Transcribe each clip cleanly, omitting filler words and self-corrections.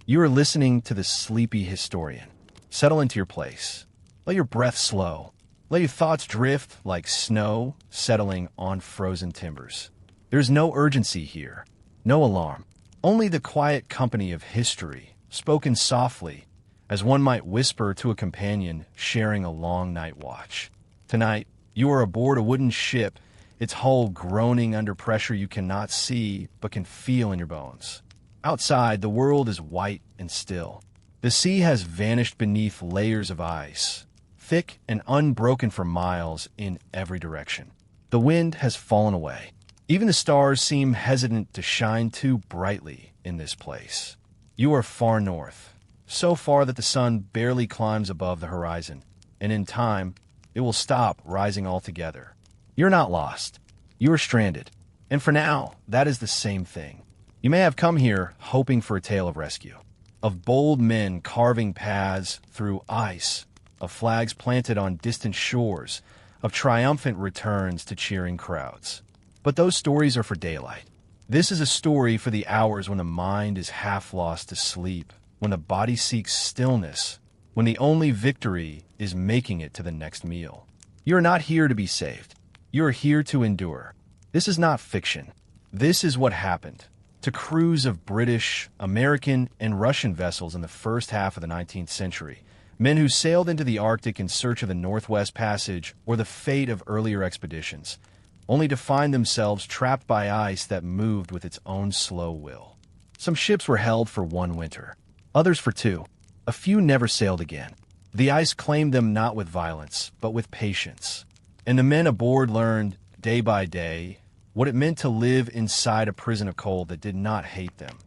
You are listening to the sleepy historian. Settle into your place. Let your breath slow. Let your thoughts drift like snow settling on frozen timbers. There's no urgency here, no alarm. Only the quiet company of history, spoken softly, as one might whisper to a companion sharing a long night watch. Tonight, you are aboard a wooden ship, its hull groaning under pressure you cannot see but can feel in your bones. Outside, the world is white and still. The sea has vanished beneath layers of ice, thick and unbroken for miles in every direction. The wind has fallen away. Even the stars seem hesitant to shine too brightly in this place. You are far north, so far that the sun barely climbs above the horizon, and in time, it will stop rising altogether. You're not lost. You are stranded. And for now, that is the same thing. You may have come here hoping for a tale of rescue, of bold men carving paths through ice, of flags planted on distant shores, of triumphant returns to cheering crowds. But those stories are for daylight. This is a story for the hours when the mind is half lost to sleep, when the body seeks stillness, when the only victory is making it to the next meal. You are not here to be saved. You are here to endure. This is not fiction. This is what happened to crews of British, American, and Russian vessels in the first half of the 19th century. Men who sailed into the Arctic in search of the Northwest Passage or the fate of earlier expeditions, only to find themselves trapped by ice that moved with its own slow will. Some ships were held for 1 winter, others for 2. A few never sailed again. The ice claimed them not with violence, but with patience. And the men aboard learned, day by day, what it meant to live inside a prison of cold that did not hate them.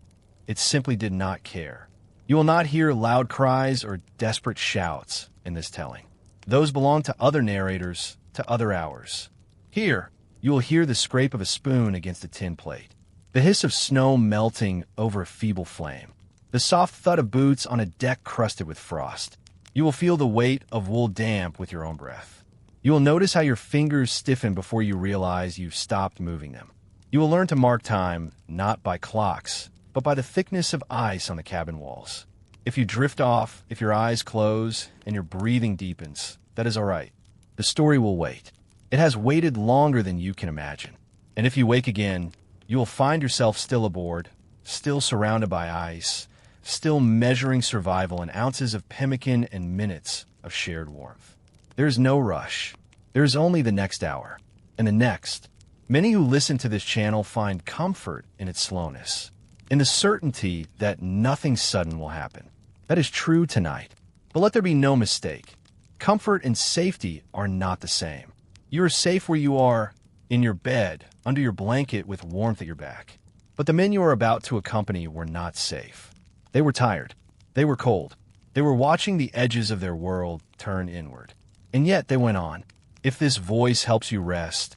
It simply did not care. You will not hear loud cries or desperate shouts in this telling. Those belong to other narrators, to other hours. Here, you will hear the scrape of a spoon against a tin plate, the hiss of snow melting over a feeble flame, the soft thud of boots on a deck crusted with frost. You will feel the weight of wool damp with your own breath. You will notice how your fingers stiffen before you realize you've stopped moving them. You will learn to mark time not by clocks, but by the thickness of ice on the cabin walls. If you drift off, if your eyes close, and your breathing deepens, that is all right. The story will wait. It has waited longer than you can imagine. And if you wake again, you will find yourself still aboard, still surrounded by ice, still measuring survival in ounces of pemmican and minutes of shared warmth. There is no rush. There is only the next hour, and the next. Many who listen to this channel find comfort in its slowness, in the certainty that nothing sudden will happen. That is true tonight. But let there be no mistake. Comfort and safety are not the same. You are safe where you are, in your bed, under your blanket with warmth at your back. But the men you are about to accompany were not safe. They were tired. They were cold. They were watching the edges of their world turn inward. And yet they went on. If this voice helps you rest,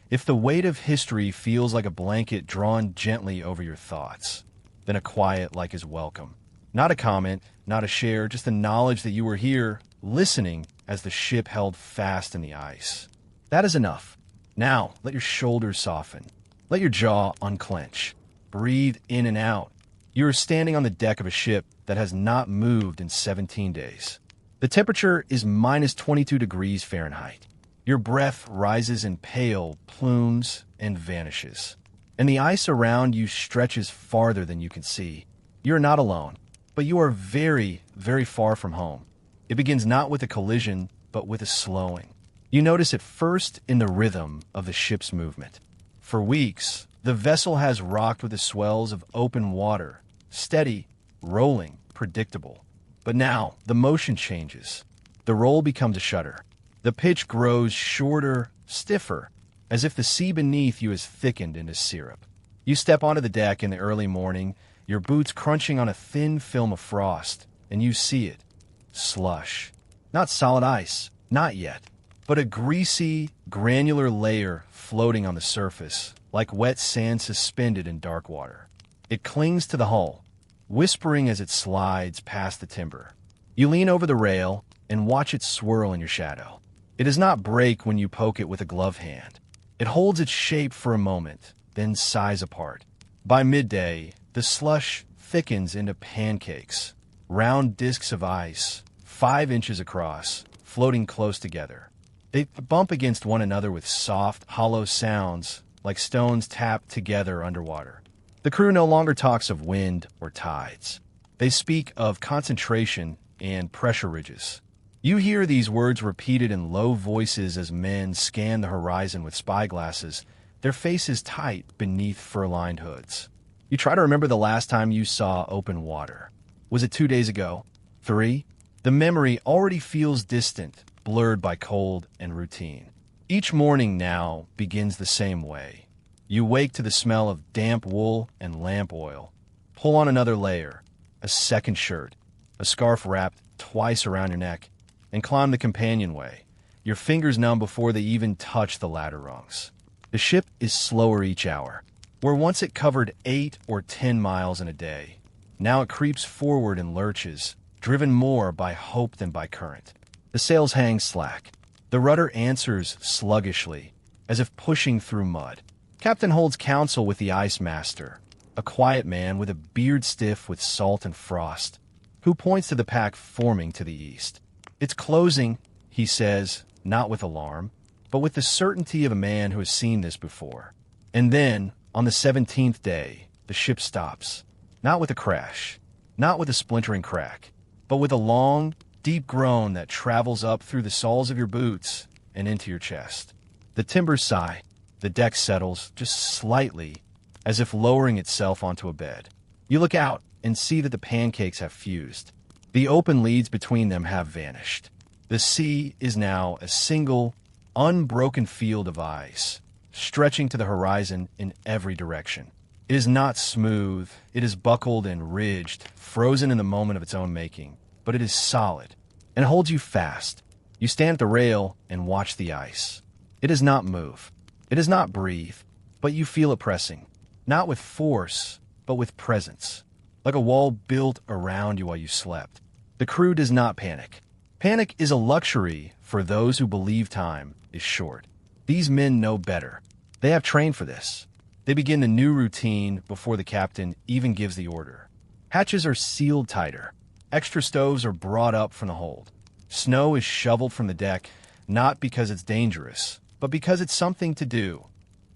if the weight of history feels like a blanket drawn gently over your thoughts, then a quiet like is welcome. Not a comment, not a share, just the knowledge that you were here, listening as the ship held fast in the ice. That is enough. Now, let your shoulders soften. Let your jaw unclench. Breathe in and out. You are standing on the deck of a ship that has not moved in 17 days. The temperature is minus 22 degrees Fahrenheit. Your breath rises in pale plumes and vanishes. And the ice around you stretches farther than you can see. You are not alone, but you are very, very far from home. It begins not with a collision, but with a slowing. You notice it first in the rhythm of the ship's movement. For weeks, the vessel has rocked with the swells of open water, steady, rolling, predictable. But now, the motion changes. The roll becomes a shudder. The pitch grows shorter, stiffer, as if the sea beneath you has thickened into syrup. You step onto the deck in the early morning, your boots crunching on a thin film of frost, and you see it. Slush. Not solid ice, not yet, but a greasy, granular layer floating on the surface, like wet sand suspended in dark water. It clings to the hull, whispering as it slides past the timber. You lean over the rail and watch it swirl in your shadow. It does not break when you poke it with a glove hand. It holds its shape for a moment, then sighs apart. By midday, the slush thickens into pancakes, round discs of ice, 5 inches across, floating close together. They bump against one another with soft, hollow sounds like stones tapped together underwater. The crew no longer talks of wind or tides. They speak of concentration and pressure ridges. You hear these words repeated in low voices as men scan the horizon with spyglasses, their faces tight beneath fur-lined hoods. You try to remember the last time you saw open water. Was it 2 days ago? 3? The memory already feels distant, blurred by cold and routine. Each morning now begins the same way. You wake to the smell of damp wool and lamp oil. Pull on another layer, a second shirt, a scarf wrapped twice around your neck, and climb the companionway, your fingers numb before they even touch the ladder rungs. The ship is slower each hour. Where once it covered 8 or 10 miles in a day, now it creeps forward in lurches, driven more by hope than by current. The sails hang slack. The rudder answers sluggishly, as if pushing through mud. Captain holds counsel with the ice master, a quiet man with a beard stiff with salt and frost, who points to the pack forming to the east. It's closing, he says, not with alarm, but with the certainty of a man who has seen this before. And then, on the 17th day, the ship stops, not with a crash, not with a splintering crack, but with a long, deep groan that travels up through the soles of your boots and into your chest. The timbers sigh. The deck settles, just slightly, as if lowering itself onto a bed. You look out and see that the pancakes have fused. The open leads between them have vanished. The sea is now a single, unbroken field of ice, stretching to the horizon in every direction. It is not smooth, it is buckled and ridged, frozen in the moment of its own making, but it is solid, and holds you fast. You stand at the rail and watch the ice. It does not move. It does not breathe, but you feel it pressing, not with force, but with presence, like a wall built around you while you slept. The crew does not panic. Panic is a luxury for those who believe time is short. These men know better. They have trained for this. They begin the new routine before the captain even gives the order. Hatches are sealed tighter. Extra stoves are brought up from the hold. Snow is shoveled from the deck, not because it's dangerous, but because it's something to do,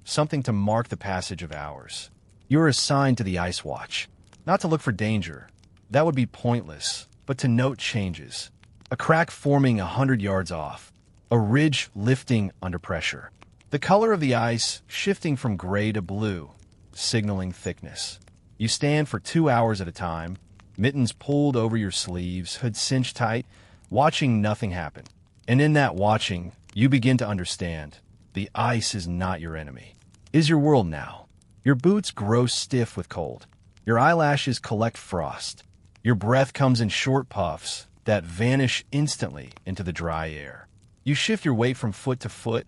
something to mark the passage of hours. You are assigned to the ice watch, not to look for danger. That would be pointless, but to note changes. A crack forming 100 yards off, a ridge lifting under pressure. The color of the ice shifting from gray to blue, signaling thickness. You stand for 2 hours at a time, mittens pulled over your sleeves, hood cinched tight, watching nothing happen. And in that watching, you begin to understand. The ice is not your enemy. It is your world now. Your boots grow stiff with cold. Your eyelashes collect frost. Your breath comes in short puffs that vanish instantly into the dry air. You shift your weight from foot to foot,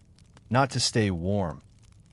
not to stay warm.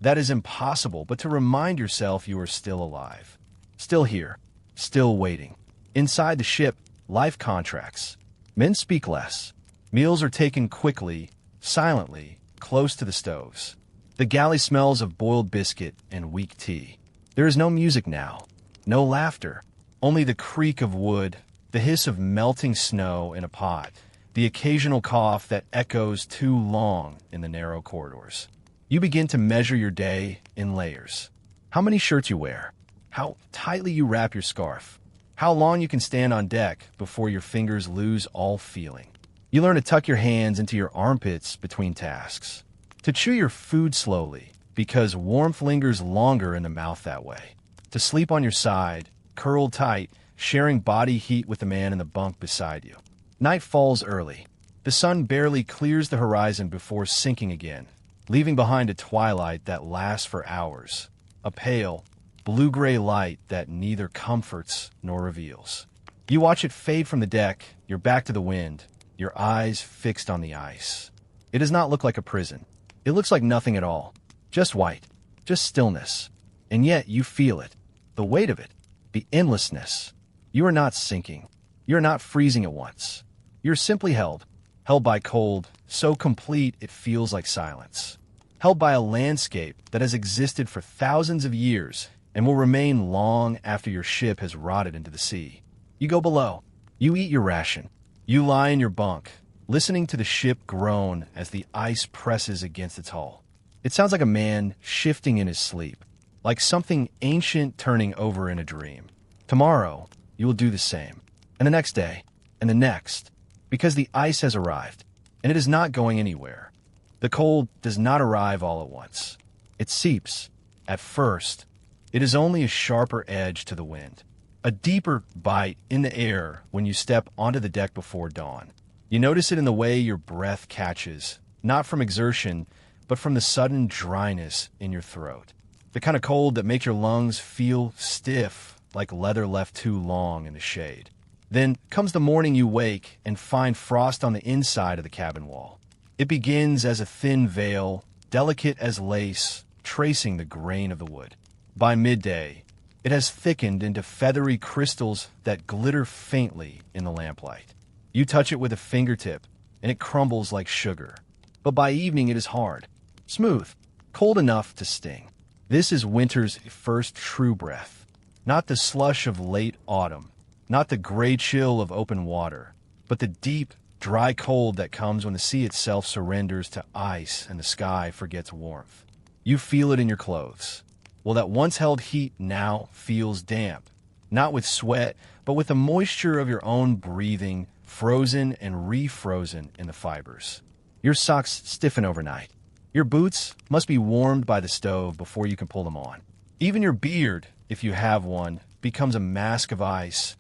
That is impossible, but to remind yourself you are still alive. Still here, still waiting. Inside the ship, life contracts. Men speak less. Meals are taken quickly, silently, close to the stoves. The galley smells of boiled biscuit and weak tea. There is no music now, no laughter, only the creak of wood, the hiss of melting snow in a pot, the occasional cough that echoes too long in the narrow corridors. You begin to measure your day in layers. How many shirts you wear, how tightly you wrap your scarf, how long you can stand on deck before your fingers lose all feeling. You learn to tuck your hands into your armpits between tasks, to chew your food slowly because warmth lingers longer in the mouth that way, to sleep on your side, curled tight, sharing body heat with the man in the bunk beside you. Night falls early. The sun barely clears the horizon before sinking again, leaving behind a twilight that lasts for hours, a pale, blue-gray light that neither comforts nor reveals. You watch it fade from the deck, your back to the wind, your eyes fixed on the ice. It does not look like a prison. It looks like nothing at all. Just white. Just stillness. And yet you feel it. The weight of it. The endlessness. You are not sinking. You are not freezing at once. You are simply held. Held by cold, so complete it feels like silence. Held by a landscape that has existed for thousands of years, and will remain long after your ship has rotted into the sea. You go below. You eat your ration. You lie in your bunk, listening to the ship groan as the ice presses against its hull. It sounds like a man shifting in his sleep, like something ancient turning over in a dream. Tomorrow, you will do the same, and the next day, and the next, because the ice has arrived, and it is not going anywhere. The cold does not arrive all at once. It seeps. At first, it is only a sharper edge to the wind, a deeper bite in the air when you step onto the deck before dawn. You notice it in the way your breath catches, not from exertion, but from the sudden dryness in your throat. The kind of cold that makes your lungs feel stiff, like leather left too long in the shade. Then comes the morning you wake and find frost on the inside of the cabin wall. It begins as a thin veil, delicate as lace, tracing the grain of the wood. By midday, it has thickened into feathery crystals that glitter faintly in the lamplight. You touch it with a fingertip, and it crumbles like sugar. But by evening it is hard, smooth, cold enough to sting. This is winter's first true breath. Not the slush of late autumn, not the gray chill of open water, but the deep, dry cold that comes when the sea itself surrenders to ice and the sky forgets warmth. You feel it in your clothes. Well, that once held heat now feels damp, not with sweat, but with the moisture of your own breathing, frozen and refrozen in the fibers. Your socks stiffen overnight. Your boots must be warmed by the stove before you can pull them on. Even your beard, if you have one, becomes a mask of ice,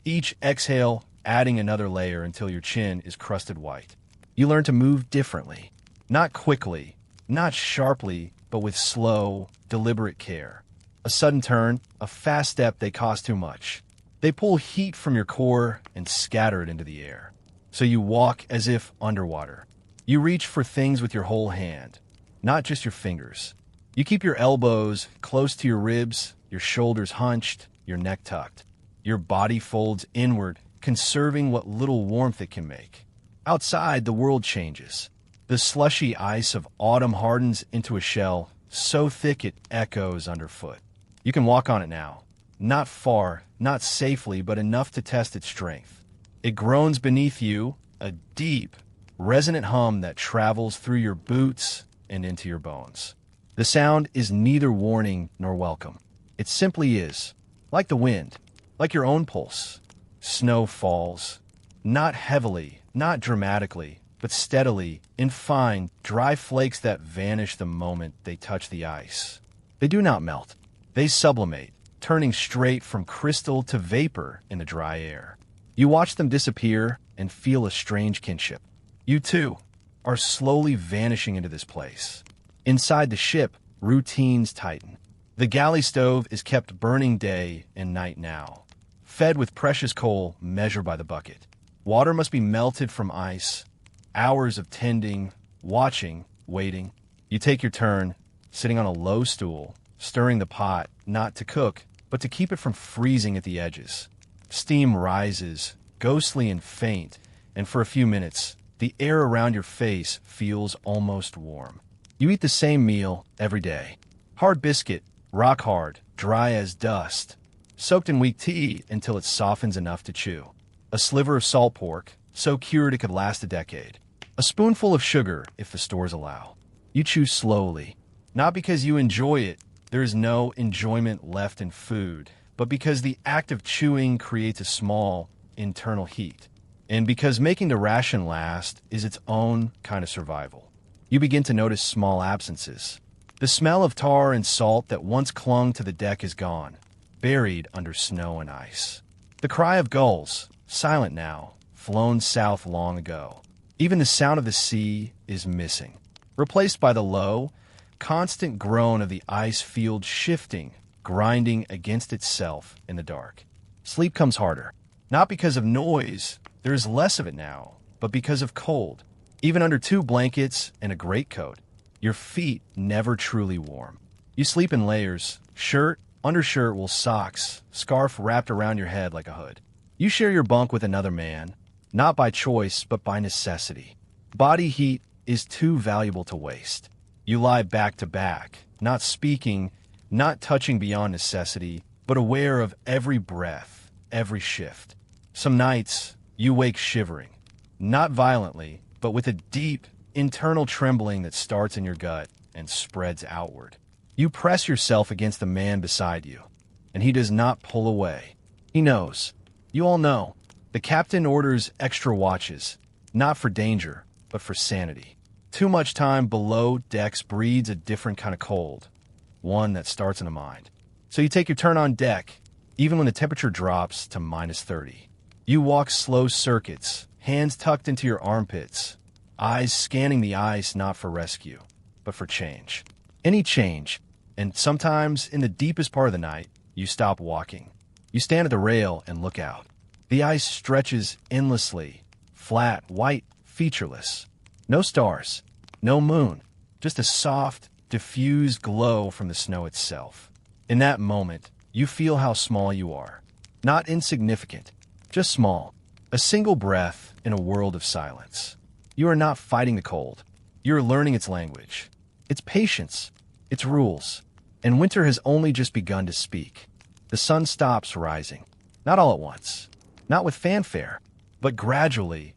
each exhale adding another layer until your chin is crusted white. You learn to move differently, not quickly, not sharply, but with slow, deliberate care. A sudden turn, a fast step, they cost too much. They pull heat from your core and scatter it into the air. So you walk as if underwater. You reach for things with your whole hand, not just your fingers. You keep your elbows close to your ribs, your shoulders hunched, your neck tucked. Your body folds inward, conserving what little warmth it can make. Outside, the world changes. The slushy ice of autumn hardens into a shell, so thick it echoes underfoot. You can walk on it now. Not far, not safely, but enough to test its strength. It groans beneath you, a deep, resonant hum that travels through your boots and into your bones. The sound is neither warning nor welcome. It simply is, like the wind, like your own pulse. Snow falls, not heavily, not dramatically, but steadily, in fine, dry flakes that vanish the moment they touch the ice. They do not melt. They sublimate, turning straight from crystal to vapor in the dry air. You watch them disappear and feel a strange kinship. You, too, are slowly vanishing into this place. Inside the ship, routines tighten. The galley stove is kept burning day and night now, fed with precious coal measured by the bucket. Water must be melted from ice. Hours of tending, watching, waiting. You take your turn, sitting on a low stool, stirring the pot, not to cook, but to keep it from freezing at the edges. Steam rises, ghostly and faint, and for a few minutes, the air around your face feels almost warm. You eat the same meal every day. Hard biscuit, rock hard, dry as dust, soaked in weak tea until it softens enough to chew. A sliver of salt pork, so cured it could last a decade. A spoonful of sugar, if the stores allow. You chew slowly, not because you enjoy it. There is no enjoyment left in food, but because the act of chewing creates a small, internal heat. And because making the ration last is its own kind of survival. You begin to notice small absences. The smell of tar and salt that once clung to the deck is gone, buried under snow and ice. The cry of gulls, silent now, flown south long ago. Even the sound of the sea is missing, replaced by the low, constant groan of the ice field shifting, grinding against itself in the dark. Sleep comes harder, not because of noise, there is less of it now, but because of cold. Even under 2 blankets and a greatcoat, your feet never truly warm. You sleep in layers, shirt, undershirt, wool socks, scarf wrapped around your head like a hood. You share your bunk with another man, not by choice, but by necessity. Body heat is too valuable to waste. You lie back to back, not speaking, not touching beyond necessity, but aware of every breath, every shift. Some nights, you wake shivering, not violently, but with a deep, internal trembling that starts in your gut and spreads outward. You press yourself against the man beside you, and he does not pull away. He knows. You all know. The captain orders extra watches, not for danger, but for sanity. Too much time below decks breeds a different kind of cold, one that starts in the mind. So you take your turn on deck, even when the temperature drops to -30. You walk slow circuits, hands tucked into your armpits, eyes scanning the ice not for rescue, but for change. Any change, and sometimes in the deepest part of the night, you stop walking. You stand at the rail and look out. The ice stretches endlessly, flat, white, featureless. No stars, no moon, just a soft, diffused glow from the snow itself. In that moment, you feel how small you are. Not insignificant, just small. A single breath in a world of silence. You are not fighting the cold. You are learning its language, its patience, its rules. And winter has only just begun to speak. The sun stops rising, not all at once, not with fanfare, but gradually,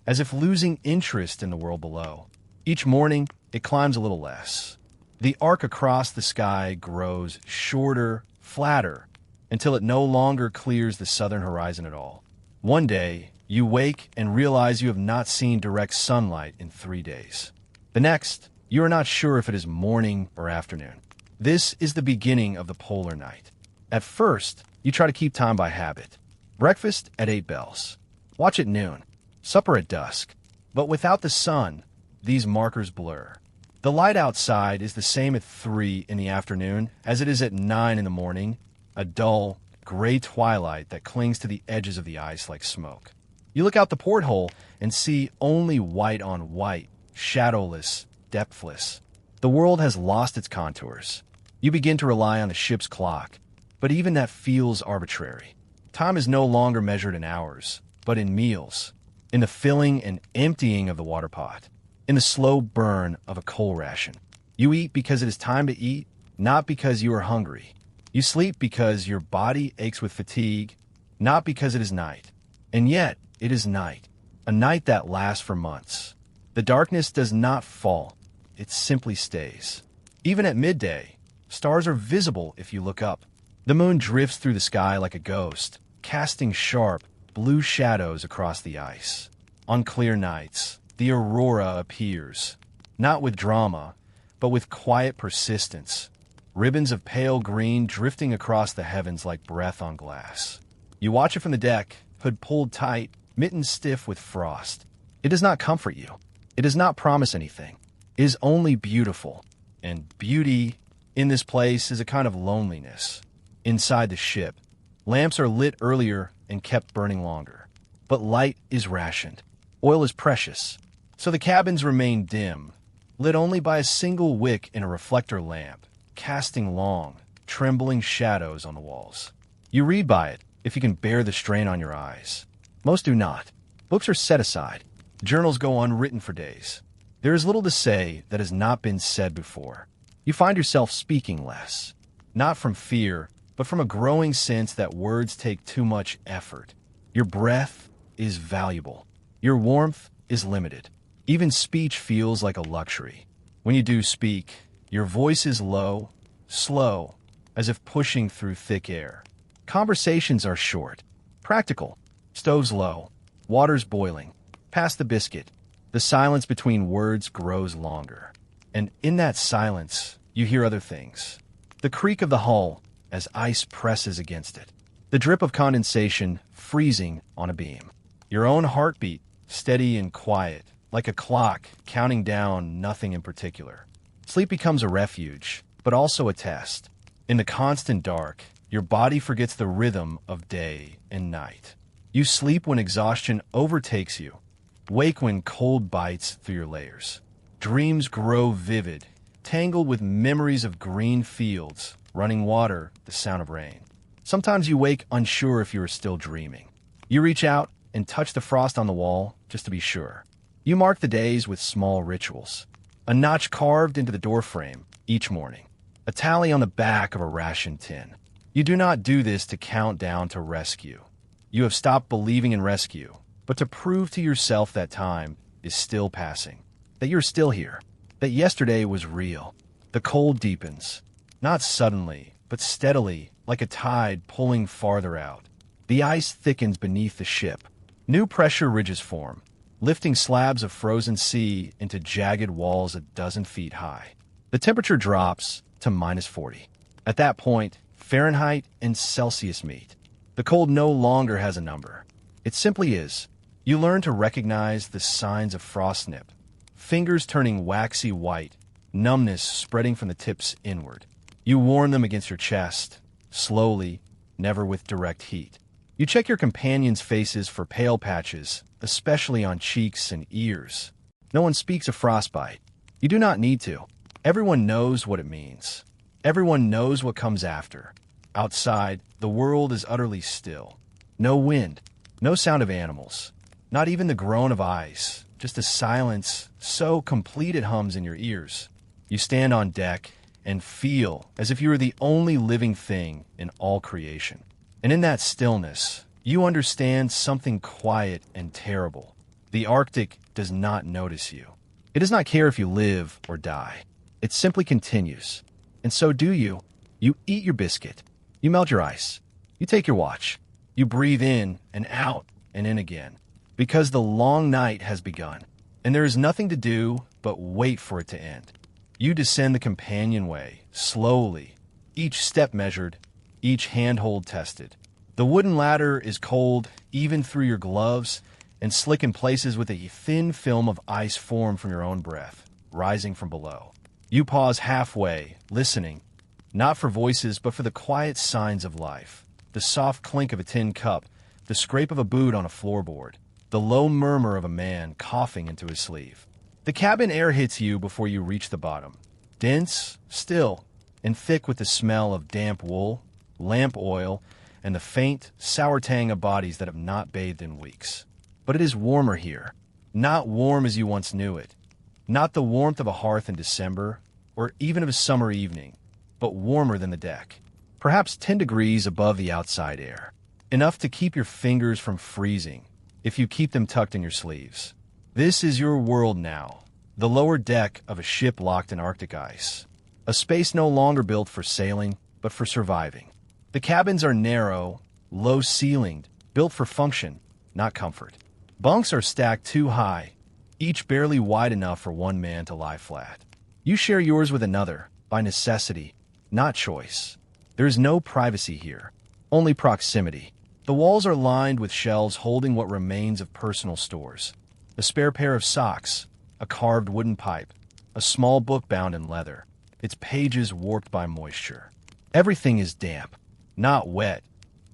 as if losing interest in the world below. Each morning, it climbs a little less. The arc across the sky grows shorter, flatter, until it no longer clears the southern horizon at all. One day, you wake and realize you have not seen direct sunlight in 3 days. The next, you are not sure if it is morning or afternoon. This is the beginning of the polar night. At first, you try to keep time by habit. Breakfast at 8 bells. Watch at noon. Supper at dusk. But without the sun, these markers blur. The light outside is the same at 3 in the afternoon as it is at 9 in the morning, a dull, gray twilight that clings to the edges of the ice like smoke. You look out the porthole and see only white on white, shadowless, depthless. The world has lost its contours. You begin to rely on the ship's clock, but even that feels arbitrary. Time is no longer measured in hours, but in meals, in the filling and emptying of the water pot, in the slow burn of a coal ration. You eat because it is time to eat, not because you are hungry. You sleep because your body aches with fatigue, not because it is night. And yet, it is night, a night that lasts for months. The darkness does not fall, it simply stays. Even at midday, stars are visible if you look up. The moon drifts through the sky like a ghost, casting sharp, blue shadows across the ice. On clear nights, the aurora appears, not with drama, but with quiet persistence. Ribbons of pale green drifting across the heavens like breath on glass. You watch it from the deck, hood pulled tight, mittens stiff with frost. It does not comfort you. It does not promise anything. It is only beautiful. And beauty in this place is a kind of loneliness. Inside the ship, lamps are lit earlier and kept burning longer. But light is rationed. Oil is precious. So the cabins remain dim, lit only by a single wick in a reflector lamp, casting long, trembling shadows on the walls. You read by it if you can bear the strain on your eyes. Most do not. Books are set aside. Journals go unwritten for days. There is little to say that has not been said before. You find yourself speaking less, not from fear, but from a growing sense that words take too much effort. Your breath is valuable. Your warmth is limited. Even speech feels like a luxury. When you do speak, your voice is low, slow, as if pushing through thick air. Conversations are short, practical. Stoves low, water's boiling. Pass the biscuit. The silence between words grows longer. And in that silence, you hear other things. The creak of the hull as ice presses against it. The drip of condensation freezing on a beam. Your own heartbeat, steady and quiet, like a clock counting down nothing in particular. Sleep becomes a refuge, but also a test. In the constant dark, your body forgets the rhythm of day and night. You sleep when exhaustion overtakes you. Wake when cold bites through your layers. Dreams grow vivid, tangled with memories of green fields, running water, the sound of rain. Sometimes you wake unsure if you are still dreaming. You reach out and touch the frost on the wall just to be sure. You mark the days with small rituals. A notch carved into the doorframe each morning. a tally on the back of a ration tin. You do not do this to count down to rescue. You have stopped believing in rescue, but to prove to yourself that time is still passing, that you're still here, that yesterday was real. The cold deepens, not suddenly, but steadily, like a tide pulling farther out. The ice thickens beneath the ship. New pressure ridges form, lifting slabs of frozen sea into jagged walls a dozen feet high. The temperature drops to -40. At that point, Fahrenheit and Celsius meet. The cold no longer has a number. It simply is. You learn to recognize the signs of frost nip. Fingers turning waxy white, numbness spreading from the tips inward. You warm them against your chest, slowly, never with direct heat. You check your companions' faces for pale patches, especially on cheeks and ears. No one speaks of frostbite. You do not need to. Everyone knows what it means. Everyone knows what comes after. Outside, the world is utterly still. No wind, no sound of animals, not even the groan of ice, just a silence so complete it hums in your ears. You stand on deck and feel as if you are the only living thing in all creation. And in that stillness, you understand something quiet and terrible. The Arctic does not notice you. It does not care if you live or die. It simply continues. And so do you. You eat your biscuit. You melt your ice. You take your watch. You breathe in and out and in again. Because the long night has begun. And there is nothing to do but wait for it to end. You descend the companionway, slowly, each step measured, each handhold tested. The wooden ladder is cold even through your gloves and slick in places with a thin film of ice formed from your own breath, rising from below. You pause halfway, listening, not for voices but for the quiet signs of life. The soft clink of a tin cup, the scrape of a boot on a floorboard, the low murmur of a man coughing into his sleeve. The cabin air hits you before you reach the bottom. Dense, still, and thick with the smell of damp wool, lamp oil, and the faint, sour tang of bodies that have not bathed in weeks. But it is warmer here. Not warm as you once knew it. Not the warmth of a hearth in December, or even of a summer evening, but warmer than the deck. Perhaps 10 degrees above the outside air. Enough to keep your fingers from freezing, if you keep them tucked in your sleeves. This is your world now, the lower deck of a ship locked in Arctic ice. A space no longer built for sailing, but for surviving. The cabins are narrow, low-ceilinged, built for function, not comfort. Bunks are stacked too high, each barely wide enough for one man to lie flat. You share yours with another, by necessity, not choice. There is no privacy here, only proximity. The walls are lined with shelves holding what remains of personal stores. A spare pair of socks, a carved wooden pipe, a small book bound in leather, its pages warped by moisture. Everything is damp, not wet,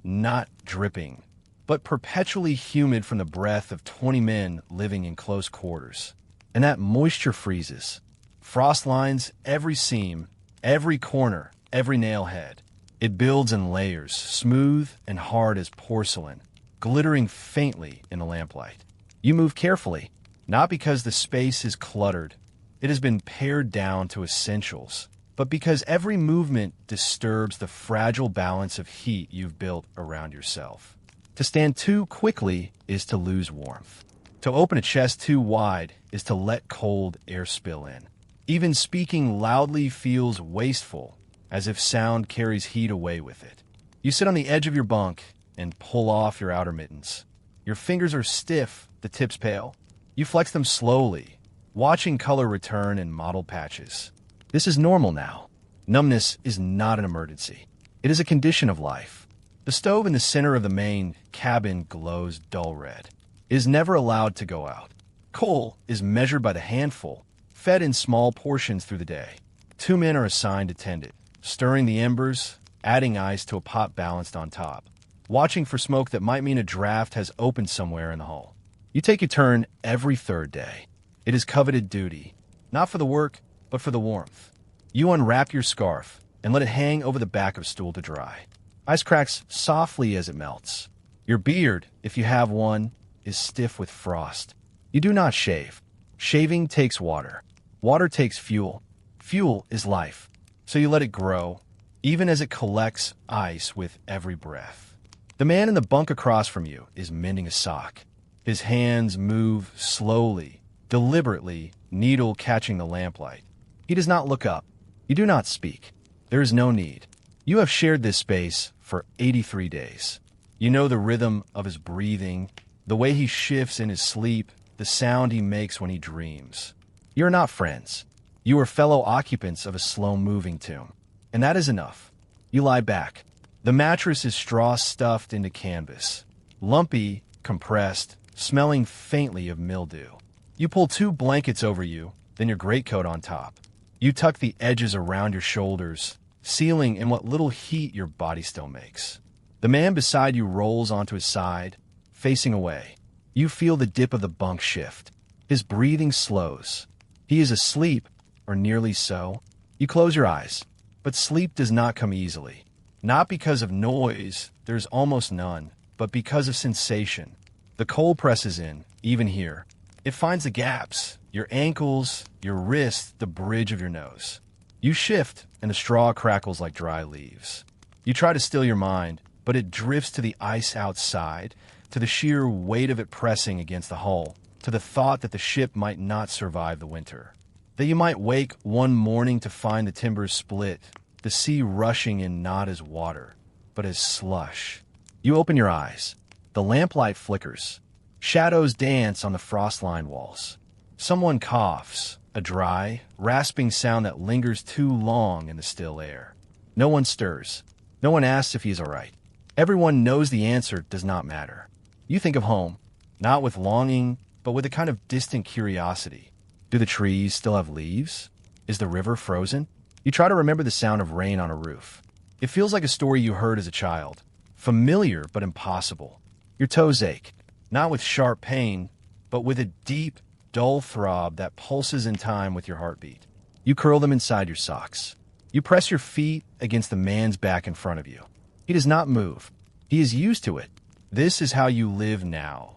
not dripping, but perpetually humid from the breath of 20 men living in close quarters. And that moisture freezes. Frost lines every seam, every corner, every nail head. It builds in layers, smooth and hard as porcelain, glittering faintly in the lamplight. You move carefully, not because the space is cluttered. It has been pared down to essentials, but because every movement disturbs the fragile balance of heat you've built around yourself. To stand too quickly is to lose warmth. To open a chest too wide is to let cold air spill in. Even speaking loudly feels wasteful, as if sound carries heat away with it. You sit on the edge of your bunk and pull off your outer mittens. Your fingers are stiff, the tips pale. You flex them slowly, watching color return in mottled patches. This is normal now. Numbness is not an emergency. It is a condition of life. The stove in the center of the main cabin glows dull red. It is never allowed to go out. Coal is measured by the handful, fed in small portions through the day. 2 men are assigned to tend it, stirring the embers, adding ice to a pot balanced on top, watching for smoke that might mean a draft has opened somewhere in the hull. You take your turn every third day. It is coveted duty, not for the work, but for the warmth. You unwrap your scarf and let it hang over the back of a stool to dry. Ice cracks softly as it melts. Your beard, if you have one, is stiff with frost. You do not shave. Shaving takes water. Water takes fuel. Fuel is life. So you let it grow, even as it collects ice with every breath. The man in the bunk across from you is mending a sock. His hands move slowly, deliberately, needle catching the lamplight. He does not look up. You do not speak. There is no need. You have shared this space for 83 days. You know the rhythm of his breathing, the way he shifts in his sleep, the sound he makes when he dreams. You are not friends. You are fellow occupants of a slow-moving tomb. And that is enough. You lie back. The mattress is straw stuffed into canvas. Lumpy, compressed, smelling faintly of mildew. You pull 2 blankets over you, then your greatcoat on top. You tuck the edges around your shoulders, sealing in what little heat your body still makes. The man beside you rolls onto his side, facing away. You feel the dip of the bunk shift. His breathing slows. He is asleep, or nearly so. You close your eyes, but sleep does not come easily. Not because of noise, there's almost none, but because of sensation. The cold presses in, even here. It finds the gaps, your ankles, your wrists, the bridge of your nose. You shift, and the straw crackles like dry leaves. You try to still your mind, but it drifts to the ice outside, to the sheer weight of it pressing against the hull, to the thought that the ship might not survive the winter. That you might wake one morning to find the timbers split, the sea rushing in not as water, but as slush. You open your eyes. The lamplight flickers. Shadows dance on the frost-lined walls. Someone coughs, a dry, rasping sound that lingers too long in the still air. No one stirs. No one asks if he's all right. Everyone knows the answer does not matter. You think of home, not with longing, but with a kind of distant curiosity. Do the trees still have leaves? Is the river frozen? You try to remember the sound of rain on a roof. It feels like a story you heard as a child. Familiar, but impossible. Your toes ache, not with sharp pain, but with a deep, dull throb that pulses in time with your heartbeat. You curl them inside your socks. You press your feet against the man's back in front of you. He does not move. He is used to it. This is how you live now.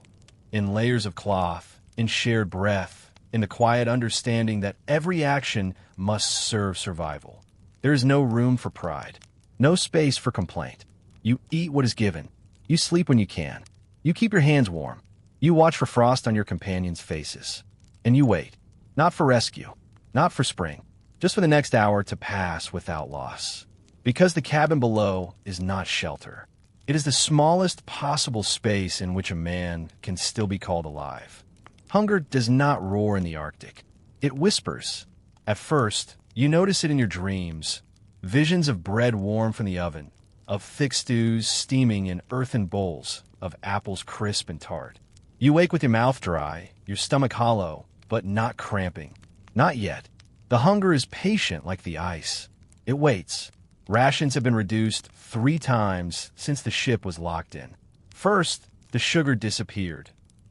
In layers of cloth, in shared breath, in the quiet understanding that every action must serve survival. There is no room for pride, no space for complaint. You eat what is given. You sleep when you can. You keep your hands warm. You watch for frost on your companions' faces. And you wait, not for rescue, not for spring, just for the next hour to pass without loss. Because the cabin below is not shelter. It is the smallest possible space in which a man can still be called alive. Hunger does not roar in the Arctic. It whispers. At first, you notice it in your dreams. Visions of bread warm from the oven, of thick stews steaming in earthen bowls, of apples crisp and tart. You wake with your mouth dry, your stomach hollow, but not cramping. Not yet. The hunger is patient like the ice. It waits. Rations have been reduced 3 times since the ship was locked in. First, the sugar disappeared.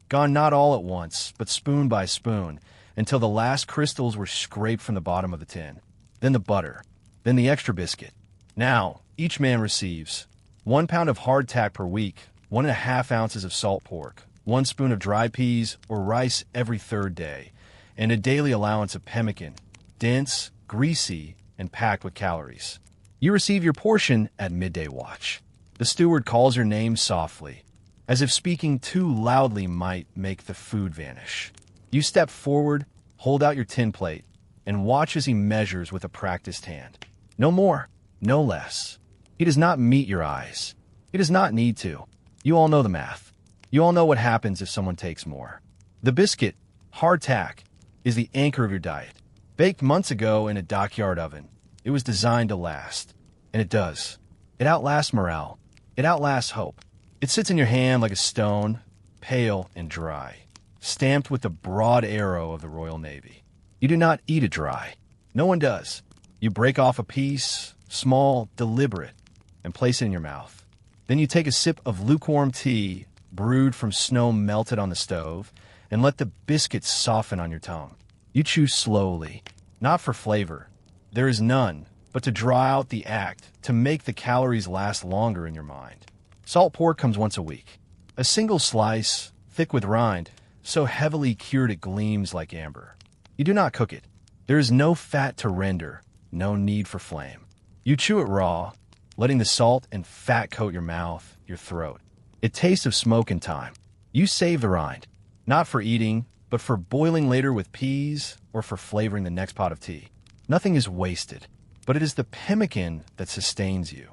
Gone not all at once, but spoon by spoon, until the last crystals were scraped from the bottom of the tin. Then the butter. Then the extra biscuit. Now, each man receives 1 pound of hardtack per week, 1.5 ounces of salt pork, 1 spoon of dry peas or rice every 3rd day, and a daily allowance of pemmican, dense, greasy, and packed with calories. You receive your portion at midday watch. The steward calls your name softly, as if speaking too loudly might make the food vanish. You step forward, hold out your tin plate, and watch as he measures with a practiced hand. No more, no less. He does not meet your eyes. He does not need to. You all know the math. You all know what happens if someone takes more. The biscuit, hardtack, is the anchor of your diet. Baked months ago in a dockyard oven, it was designed to last. And it does. It outlasts morale. It outlasts hope. It sits in your hand like a stone, pale and dry, stamped with the broad arrow of the Royal Navy. You do not eat it dry. No one does. You break off a piece, small, deliberate, and place it in your mouth. Then you take a sip of lukewarm tea, brewed from snow melted on the stove, and let the biscuits soften on your tongue. You chew slowly, not for flavor. There is none, but to draw out the act, to make the calories last longer in your mind. Salt pork comes once a week. A single slice, thick with rind, so heavily cured it gleams like amber. You do not cook it. There is no fat to render, no need for flame. You chew it raw, letting the salt and fat coat your mouth, your throat. It tastes of smoke and time. You save the rind, not for eating, but for boiling later with peas or for flavoring the next pot of tea. Nothing is wasted, but it is the pemmican that sustains you.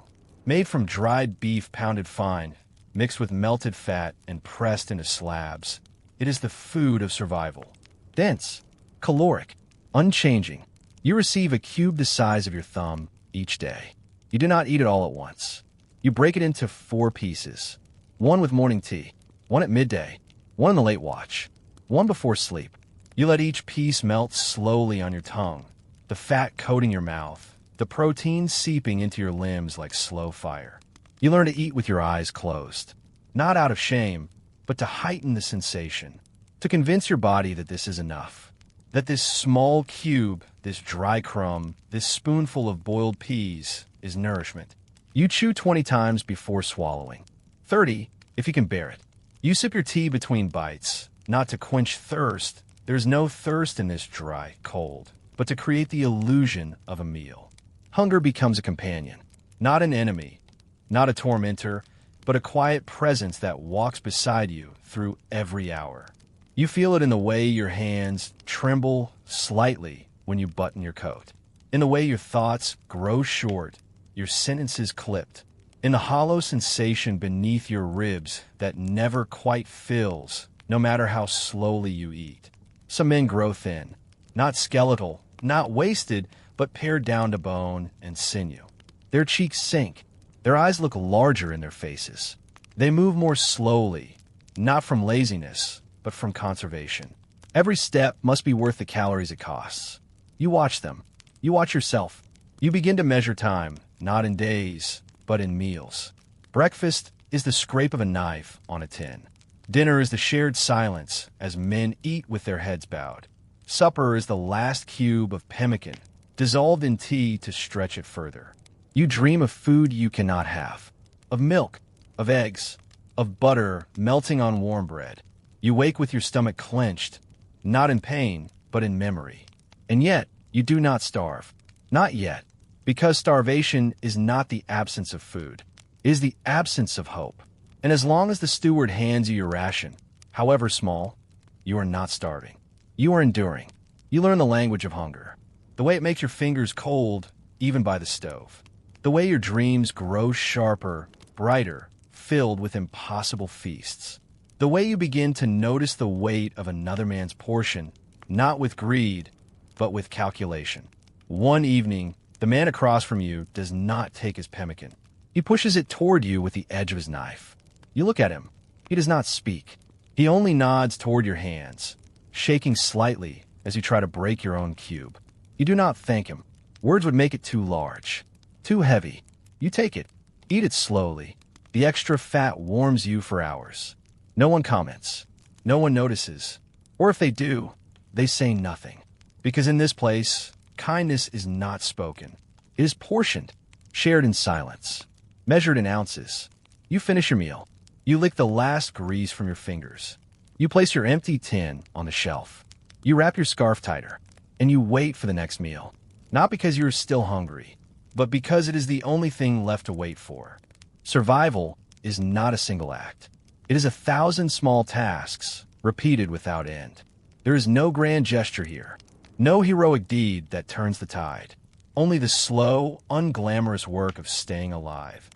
Made from dried beef pounded fine, mixed with melted fat and pressed into slabs, it is the food of survival. Dense, caloric, unchanging. You receive a cube the size of your thumb each day. You do not eat it all at once. You break it into 4 pieces. One with morning tea, one at midday, one in the late watch, one before sleep. You let each piece melt slowly on your tongue, the fat coating your mouth, the protein seeping into your limbs like slow fire. You learn to eat with your eyes closed, not out of shame, but to heighten the sensation, to convince your body that this is enough, that this small cube, this dry crumb, this spoonful of boiled peas is nourishment. You chew 20 times before swallowing, 30 if you can bear it. You sip your tea between bites, not to quench thirst. There's no thirst in this dry cold, but to create the illusion of a meal. Hunger becomes a companion, not an enemy, not a tormentor, but a quiet presence that walks beside you through every hour. You feel it in the way your hands tremble slightly when you button your coat, in the way your thoughts grow short, your sentences clipped, in the hollow sensation beneath your ribs that never quite fills, no matter how slowly you eat. Some men grow thin, not skeletal, not wasted, but pared down to bone and sinew. Their cheeks sink. Their eyes look larger in their faces. They move more slowly, not from laziness, but from conservation. Every step must be worth the calories it costs. You watch them. You watch yourself. You begin to measure time, not in days, but in meals. Breakfast is the scrape of a knife on a tin. Dinner is the shared silence as men eat with their heads bowed. Supper is the last cube of pemmican, dissolved in tea to stretch it further. You dream of food you cannot have, of milk, of eggs, of butter melting on warm bread. You wake with your stomach clenched, not in pain, but in memory. And yet, you do not starve. Not yet, because starvation is not the absence of food. It is the absence of hope. And as long as the steward hands you your ration, however small, you are not starving. You are enduring. You learn the language of hunger, the way it makes your fingers cold, even by the stove, the way your dreams grow sharper, brighter, filled with impossible feasts, the way you begin to notice the weight of another man's portion, not with greed, but with calculation. One evening, the man across from you does not take his pemmican. He pushes it toward you with the edge of his knife. You look at him. He does not speak. He only nods toward your hands, shaking slightly as you try to break your own cube. You do not thank him. Words would make it too large, too heavy. You take it. Eat it slowly. The extra fat warms you for hours. No one comments. No one notices. Or if they do, they say nothing. Because in this place, kindness is not spoken. It is portioned, shared in silence, measured in ounces. You finish your meal. You lick the last grease from your fingers. You place your empty tin on the shelf. You wrap your scarf tighter, and you wait for the next meal. Not because you're still hungry, but because it is the only thing left to wait for. Survival is not a single act. It is 1,000 small tasks, repeated without end. There is no grand gesture here, no heroic deed that turns the tide. Only the slow, unglamorous work of staying alive,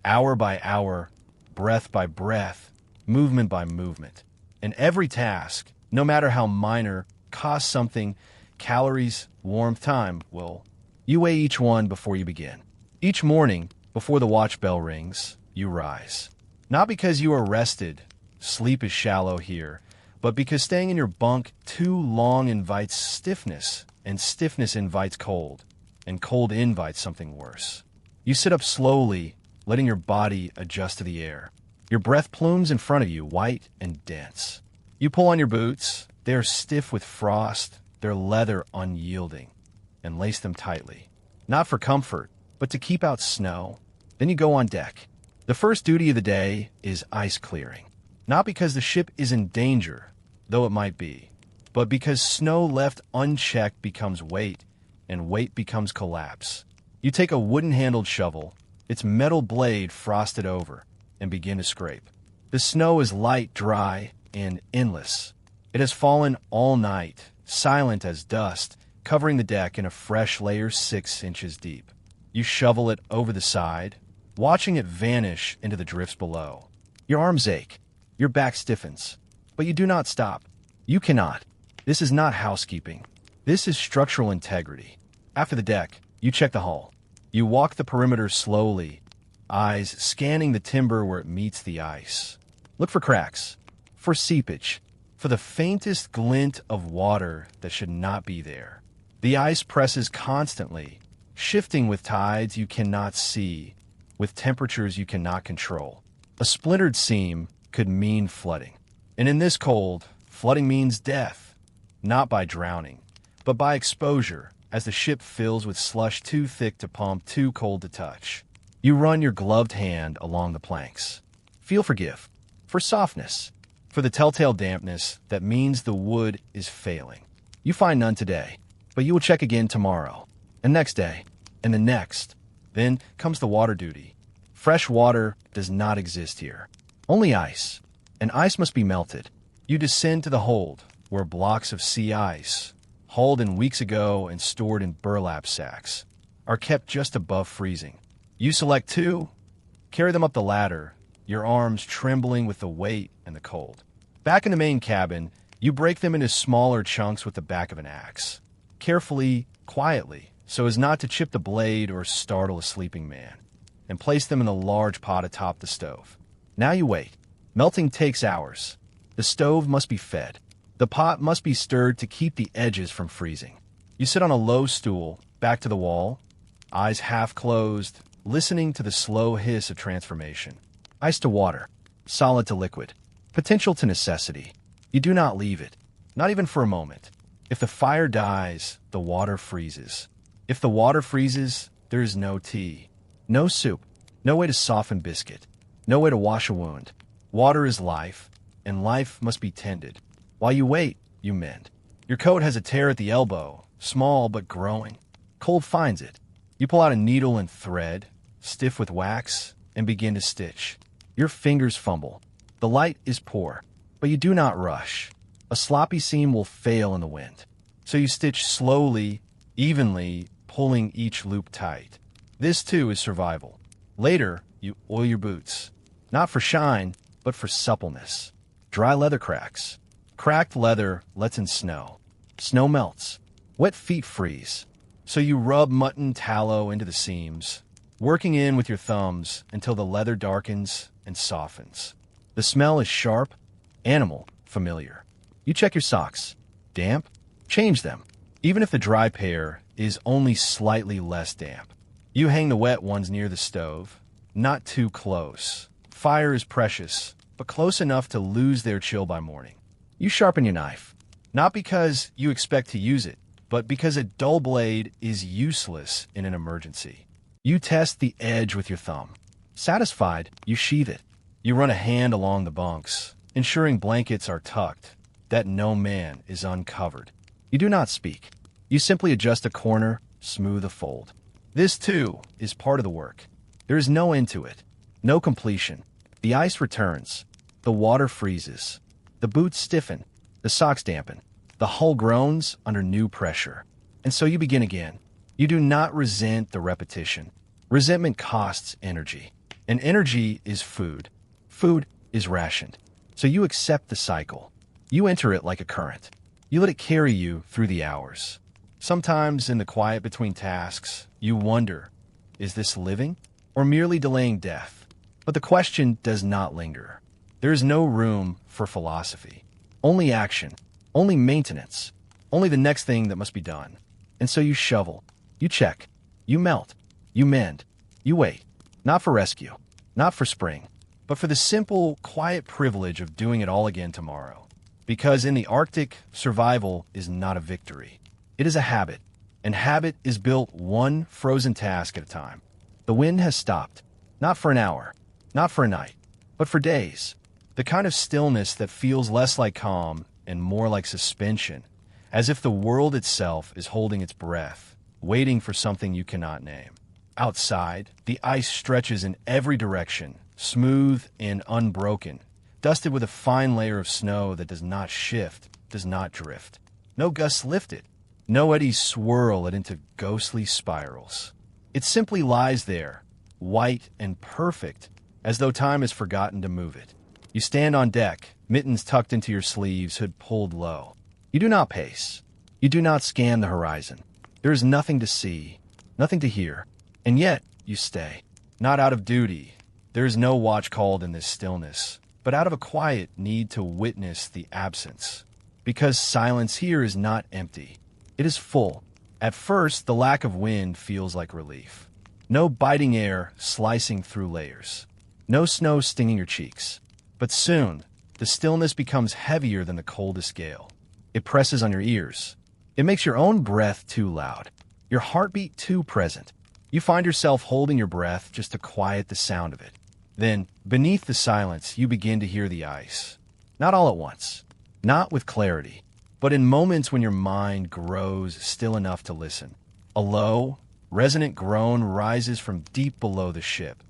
hour by hour, breath by breath, movement by movement. And every task, no matter how minor, costs something: calories, warmth, time. Well, you weigh each one before you begin. Each morning, before the watch bell rings, you rise. Not because you are rested, sleep is shallow here, but because staying in your bunk too long invites stiffness, and stiffness invites cold, and cold invites something worse. You sit up slowly, letting your body adjust to the air. Your breath plumes in front of you, white and dense. You pull on your boots. They are stiff with frost, their leather unyielding, and lace them tightly. Not for comfort, but to keep out snow. Then you go on deck. The first duty of the day is ice clearing. Not because the ship is in danger, though it might be, but because snow left unchecked becomes weight, and weight becomes collapse. You take a wooden-handled shovel, its metal blade frosted over, and begin to scrape. The snow is light, dry, and endless. It has fallen all night, silent as dust, covering the deck in a fresh layer 6 inches deep. You shovel it over the side, watching it vanish into the drifts below. Your arms ache, your back stiffens, but you do not stop. You cannot. This is not housekeeping. This is structural integrity. After the deck, you check the hull. You walk the perimeter slowly, eyes scanning the timber where it meets the ice. Look for cracks, for seepage, for the faintest glint of water that should not be there. The ice presses constantly, shifting with tides you cannot see, with temperatures you cannot control. A splintered seam could mean flooding. And in this cold, flooding means death, not by drowning, but by exposure, as the ship fills with slush too thick to pump, too cold to touch. You run your gloved hand along the planks. Feel for softness, for the telltale dampness that means the wood is failing. You find none today, but you will check again tomorrow, and next day, and the next. Then comes the water duty. Fresh water does not exist here. Only ice, and ice must be melted. You descend to the hold, where blocks of sea ice, hauled in weeks ago and stored in burlap sacks, are kept just above freezing. You select 2, carry them up the ladder, your arms trembling with the weight and the cold. Back in the main cabin, you break them into smaller chunks with the back of an axe. Carefully, quietly, so as not to chip the blade or startle a sleeping man, and place them in a large pot atop the stove. Now you wait. Melting takes hours. The stove must be fed. The pot must be stirred to keep the edges from freezing. You sit on a low stool, back to the wall, eyes half closed, listening to the slow hiss of transformation. Ice to water, solid to liquid, potential to necessity. You do not leave it, not even for a moment. If the fire dies, the water freezes. If the water freezes, there is no tea, no soup, no way to soften biscuit, no way to wash a wound. Water is life, and life must be tended. While you wait, you mend. Your coat has a tear at the elbow, small but growing. Cold finds it. You pull out a needle and thread, stiff with wax, and begin to stitch. Your fingers fumble. The light is poor, but you do not rush. A sloppy seam will fail in the wind. So you stitch slowly, evenly, pulling each loop tight. This too is survival. Later, you oil your boots. Not for shine, but for suppleness. Dry leather cracks. Cracked leather lets in snow. Snow melts. Wet feet freeze. So you rub mutton tallow into the seams, working in with your thumbs until the leather darkens and softens. The smell is sharp, animal, familiar. You check your socks. Damp? Change them, even if the dry pair is only slightly less damp. You hang the wet ones near the stove, not too close. Fire is precious, but close enough to lose their chill by morning. You sharpen your knife, not because you expect to use it, but because a dull blade is useless in an emergency. You test the edge with your thumb. Satisfied, you sheathe it. You run a hand along the bunks, ensuring blankets are tucked, that no man is uncovered. You do not speak. You simply adjust a corner, smooth a fold. This, too, is part of the work. There is no end to it, no completion. The ice returns. The water freezes. The boots stiffen. The socks dampen. The hull groans under new pressure. And so you begin again. You do not resent the repetition. Resentment costs energy. And energy is food. Food is rationed. So you accept the cycle. You enter it like a current. You let it carry you through the hours. Sometimes in the quiet between tasks, you wonder, is this living or merely delaying death? But the question does not linger. There is no room for philosophy. Only action. Only maintenance. Only the next thing that must be done. And so you shovel. You check. You melt. You mend. You wait. Not for rescue. Not for spring. But for the simple, quiet privilege of doing it all again tomorrow. Because in the Arctic, survival is not a victory. It is a habit. And habit is built one frozen task at a time. The wind has stopped. Not for an hour. Not for a night. But for days. The kind of stillness that feels less like calm and more like suspension, as if the world itself is holding its breath, waiting for something you cannot name. Outside, the ice stretches in every direction, smooth and unbroken, dusted with a fine layer of snow that does not shift, does not drift. No gusts lift it. No eddies swirl it into ghostly spirals. It simply lies there, white and perfect, as though time has forgotten to move it. You stand on deck, mittens tucked into your sleeves, hood pulled low. You do not pace. You do not scan the horizon. There is nothing to see, nothing to hear, and yet you stay. Not out of duty. There is no watch called in this stillness, but out of a quiet need to witness the absence. Because silence here is not empty. It is full. At first, the lack of wind feels like relief. No biting air slicing through layers. No snow stinging your cheeks. But soon, the stillness becomes heavier than the coldest gale. It presses on your ears. It makes your own breath too loud. Your heartbeat too present. You find yourself holding your breath just to quiet the sound of it. Then, beneath the silence, you begin to hear the ice. Not all at once. Not with clarity. But in moments when your mind grows still enough to listen. A low, resonant groan rises from deep below the ship.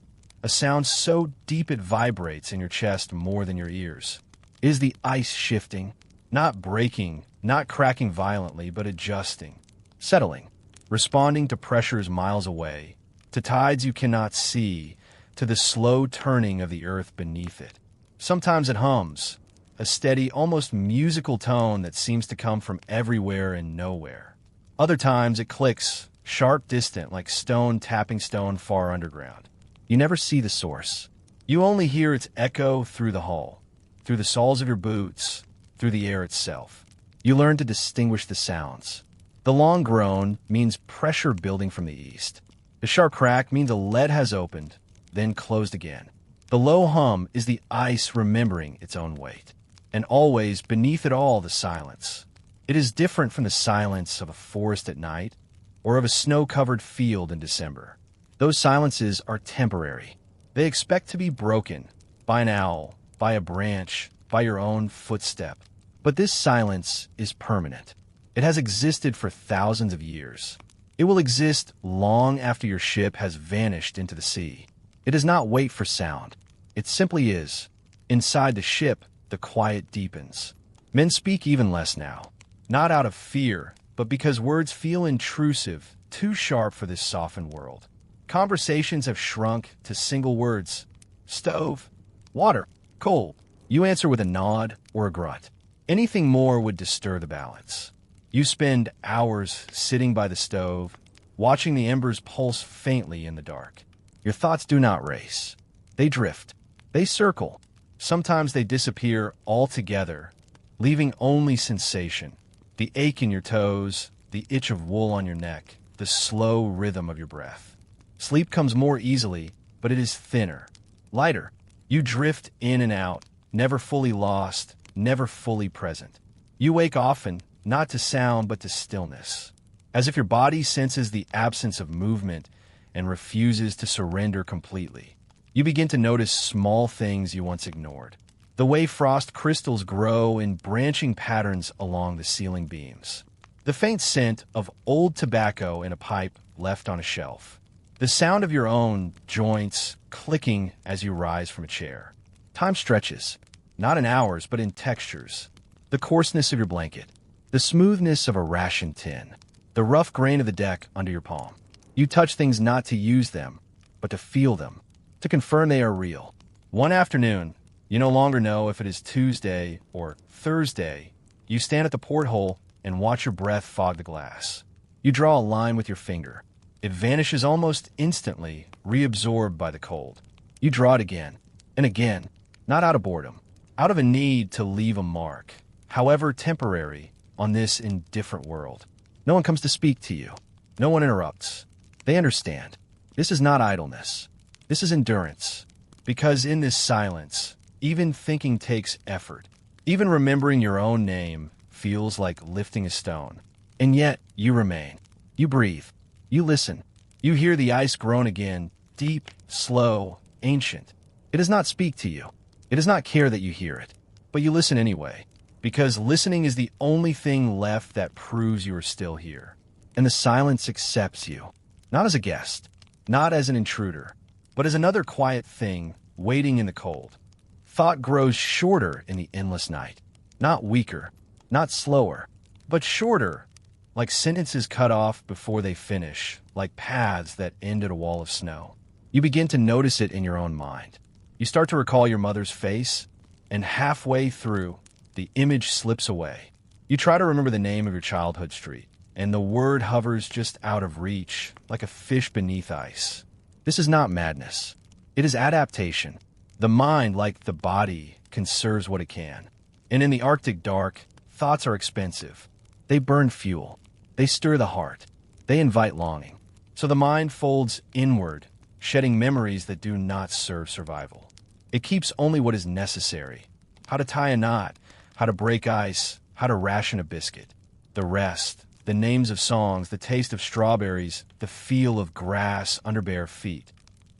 A sound so deep it vibrates in your chest more than your ears. Is the ice shifting? Not breaking, not cracking violently, but adjusting. Settling. Responding to pressures miles away. To tides you cannot see. To the slow turning of the earth beneath it. Sometimes it hums. A steady, almost musical tone that seems to come from everywhere and nowhere. Other times it clicks, sharp, distant, like stone tapping stone far underground. You never see the source. You only hear its echo through the hull, through the soles of your boots, through the air itself. You learn to distinguish the sounds. The long groan means pressure building from the east. The sharp crack means a lead has opened, then closed again. The low hum is the ice remembering its own weight. And always, beneath it all, the silence. It is different from the silence of a forest at night or of a snow-covered field in December. Those silences are temporary. They expect to be broken by an owl, by a branch, by your own footstep. But this silence is permanent. It has existed for thousands of years. It will exist long after your ship has vanished into the sea. It does not wait for sound. It simply is. Inside the ship, the quiet deepens. Men speak even less now, not out of fear, but because words feel intrusive, too sharp for this softened world. Conversations have shrunk to single words. Stove, water, cold. You answer with a nod or a grunt. Anything more would disturb the balance. You spend hours sitting by the stove, watching the embers pulse faintly in the dark. Your thoughts do not race. They drift. They circle. Sometimes they disappear altogether, leaving only sensation. The ache in your toes, the itch of wool on your neck, the slow rhythm of your breath. Sleep comes more easily, but it is thinner, lighter. You drift in and out, never fully lost, never fully present. You wake often, not to sound but to stillness, as if your body senses the absence of movement and refuses to surrender completely. You begin to notice small things you once ignored. The way frost crystals grow in branching patterns along the ceiling beams. The faint scent of old tobacco in a pipe left on a shelf. The sound of your own joints clicking as you rise from a chair. Time stretches, not in hours, but in textures. The coarseness of your blanket. The smoothness of a rationed tin. The rough grain of the deck under your palm. You touch things not to use them, but to feel them. To confirm they are real. One afternoon, you no longer know if it is Tuesday or Thursday. You stand at the porthole and watch your breath fog the glass. You draw a line with your finger. It vanishes almost instantly, reabsorbed by the cold. You draw it again and again, not out of boredom, out of a need to leave a mark, however temporary, on this indifferent world. No one comes to speak to you. No one interrupts. They understand. This is not idleness. This is endurance. Because in this silence, even thinking takes effort. Even remembering your own name feels like lifting a stone. And yet, you remain. You breathe. You listen. You hear the ice groan again, deep, slow, ancient. It does not speak to you. It does not care that you hear it. But you listen anyway. Because listening is the only thing left that proves you are still here. and the silence accepts you, not as a guest, not as an intruder, but as another quiet thing waiting in the cold. Thought grows shorter in the endless night, not weaker, not slower, but shorter, like sentences cut off before they finish, like paths that end at a wall of snow. You begin to notice it in your own mind. You start to recall your mother's face, and halfway through, the image slips away. You try to remember the name of your childhood street, and the word hovers just out of reach, like a fish beneath ice. This is not madness. It is adaptation. The mind, like the body, conserves what it can. And in the Arctic dark, thoughts are expensive. They burn fuel. They stir the heart. They invite longing. So the mind folds inward, shedding memories that do not serve survival. It keeps only what is necessary. How to tie a knot, how to break ice, how to ration a biscuit. The rest, the names of songs, the taste of strawberries, the feel of grass under bare feet.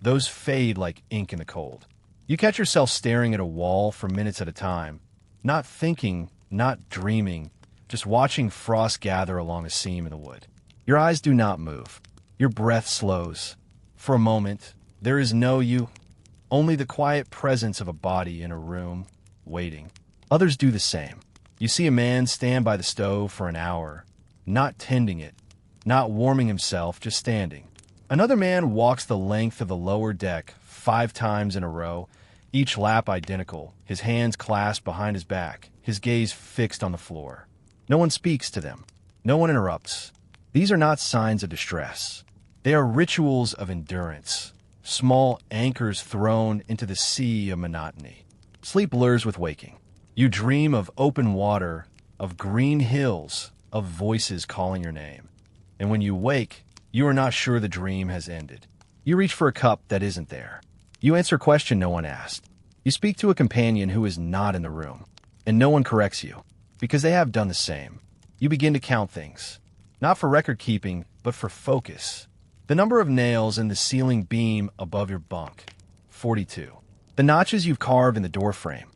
Those fade like ink in the cold. You catch yourself staring at a wall for minutes at a time, not thinking, not dreaming, just watching frost gather along a seam in the wood. Your eyes do not move. Your breath slows. For a moment, there is no you, only the quiet presence of a body in a room, waiting. Others do the same. You see a man stand by the stove for an hour, not tending it, not warming himself, just standing. Another man walks the length of the lower deck 5 times in a row, each lap identical, his hands clasped behind his back, his gaze fixed on the floor. No one speaks to them. No one interrupts. These are not signs of distress. They are rituals of endurance, small anchors thrown into the sea of monotony. Sleep blurs with waking. You dream of open water, of green hills, of voices calling your name. And when you wake, you are not sure the dream has ended. You reach for a cup that isn't there. You answer a question no one asked. You speak to a companion who is not in the room, and no one corrects you, because they have done the same. You begin to count things, not for record keeping, but for focus. The number of nails in the ceiling beam above your bunk, 42. The notches you've carved in the door frame,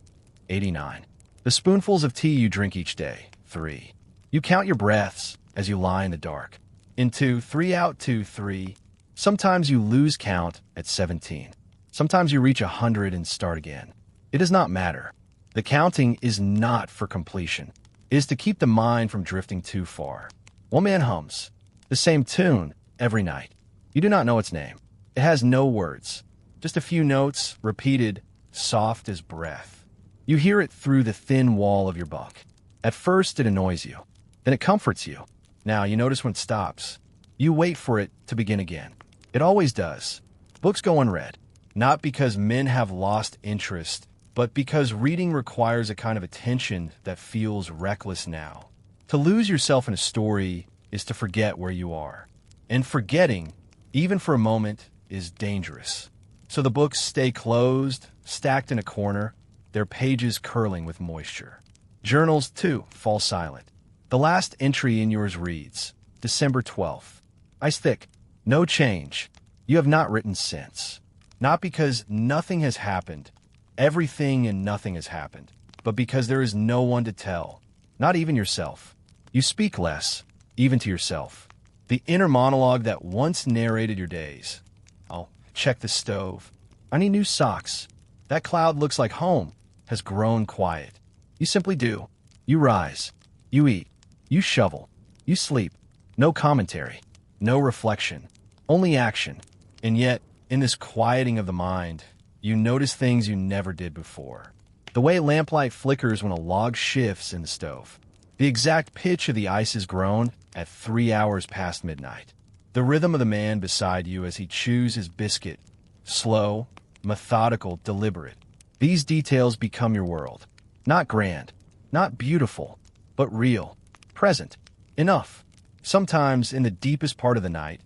89. The spoonfuls of tea you drink each day, 3. You count your breaths as you lie in the dark. In 2, 3 out, 2, 3. Sometimes you lose count at 17. Sometimes you reach 100 and start again. It does not matter. The counting is not for completion. It is to keep the mind from drifting too far. One man hums the same tune every night. You do not know its name. It has no words, just a few notes repeated, soft as breath. You hear it through the thin wall of your bunk. At first, it annoys you. Then it comforts you. Now, you notice when it stops. You wait for it to begin again. It always does. Books go unread, not because men have lost interest, but because reading requires a kind of attention that feels reckless now. To lose yourself in a story is to forget where you are. And forgetting, even for a moment, is dangerous. So the books stay closed, stacked in a corner, their pages curling with moisture. Journals, too, fall silent. The last entry in yours reads, December 12th. Ice thick. No change. You have not written since. Not because nothing has happened. Everything and nothing has happened. But because there is no one to tell. Not even yourself. You speak less, even to yourself. The inner monologue that once narrated your days. I'll check the stove. I need new socks. That cloud looks like home has grown quiet. You simply do. You rise. You eat. You shovel. You sleep. No commentary. No reflection. Only action. And yet, in this quieting of the mind, you notice things you never did before. The way lamplight flickers when a log shifts in the stove. The exact pitch of the ice's groan at 3 hours past midnight. The rhythm of the man beside you as he chews his biscuit. Slow, methodical, deliberate. These details become your world. Not grand, not beautiful, but real, present, enough. Sometimes, in the deepest part of the night,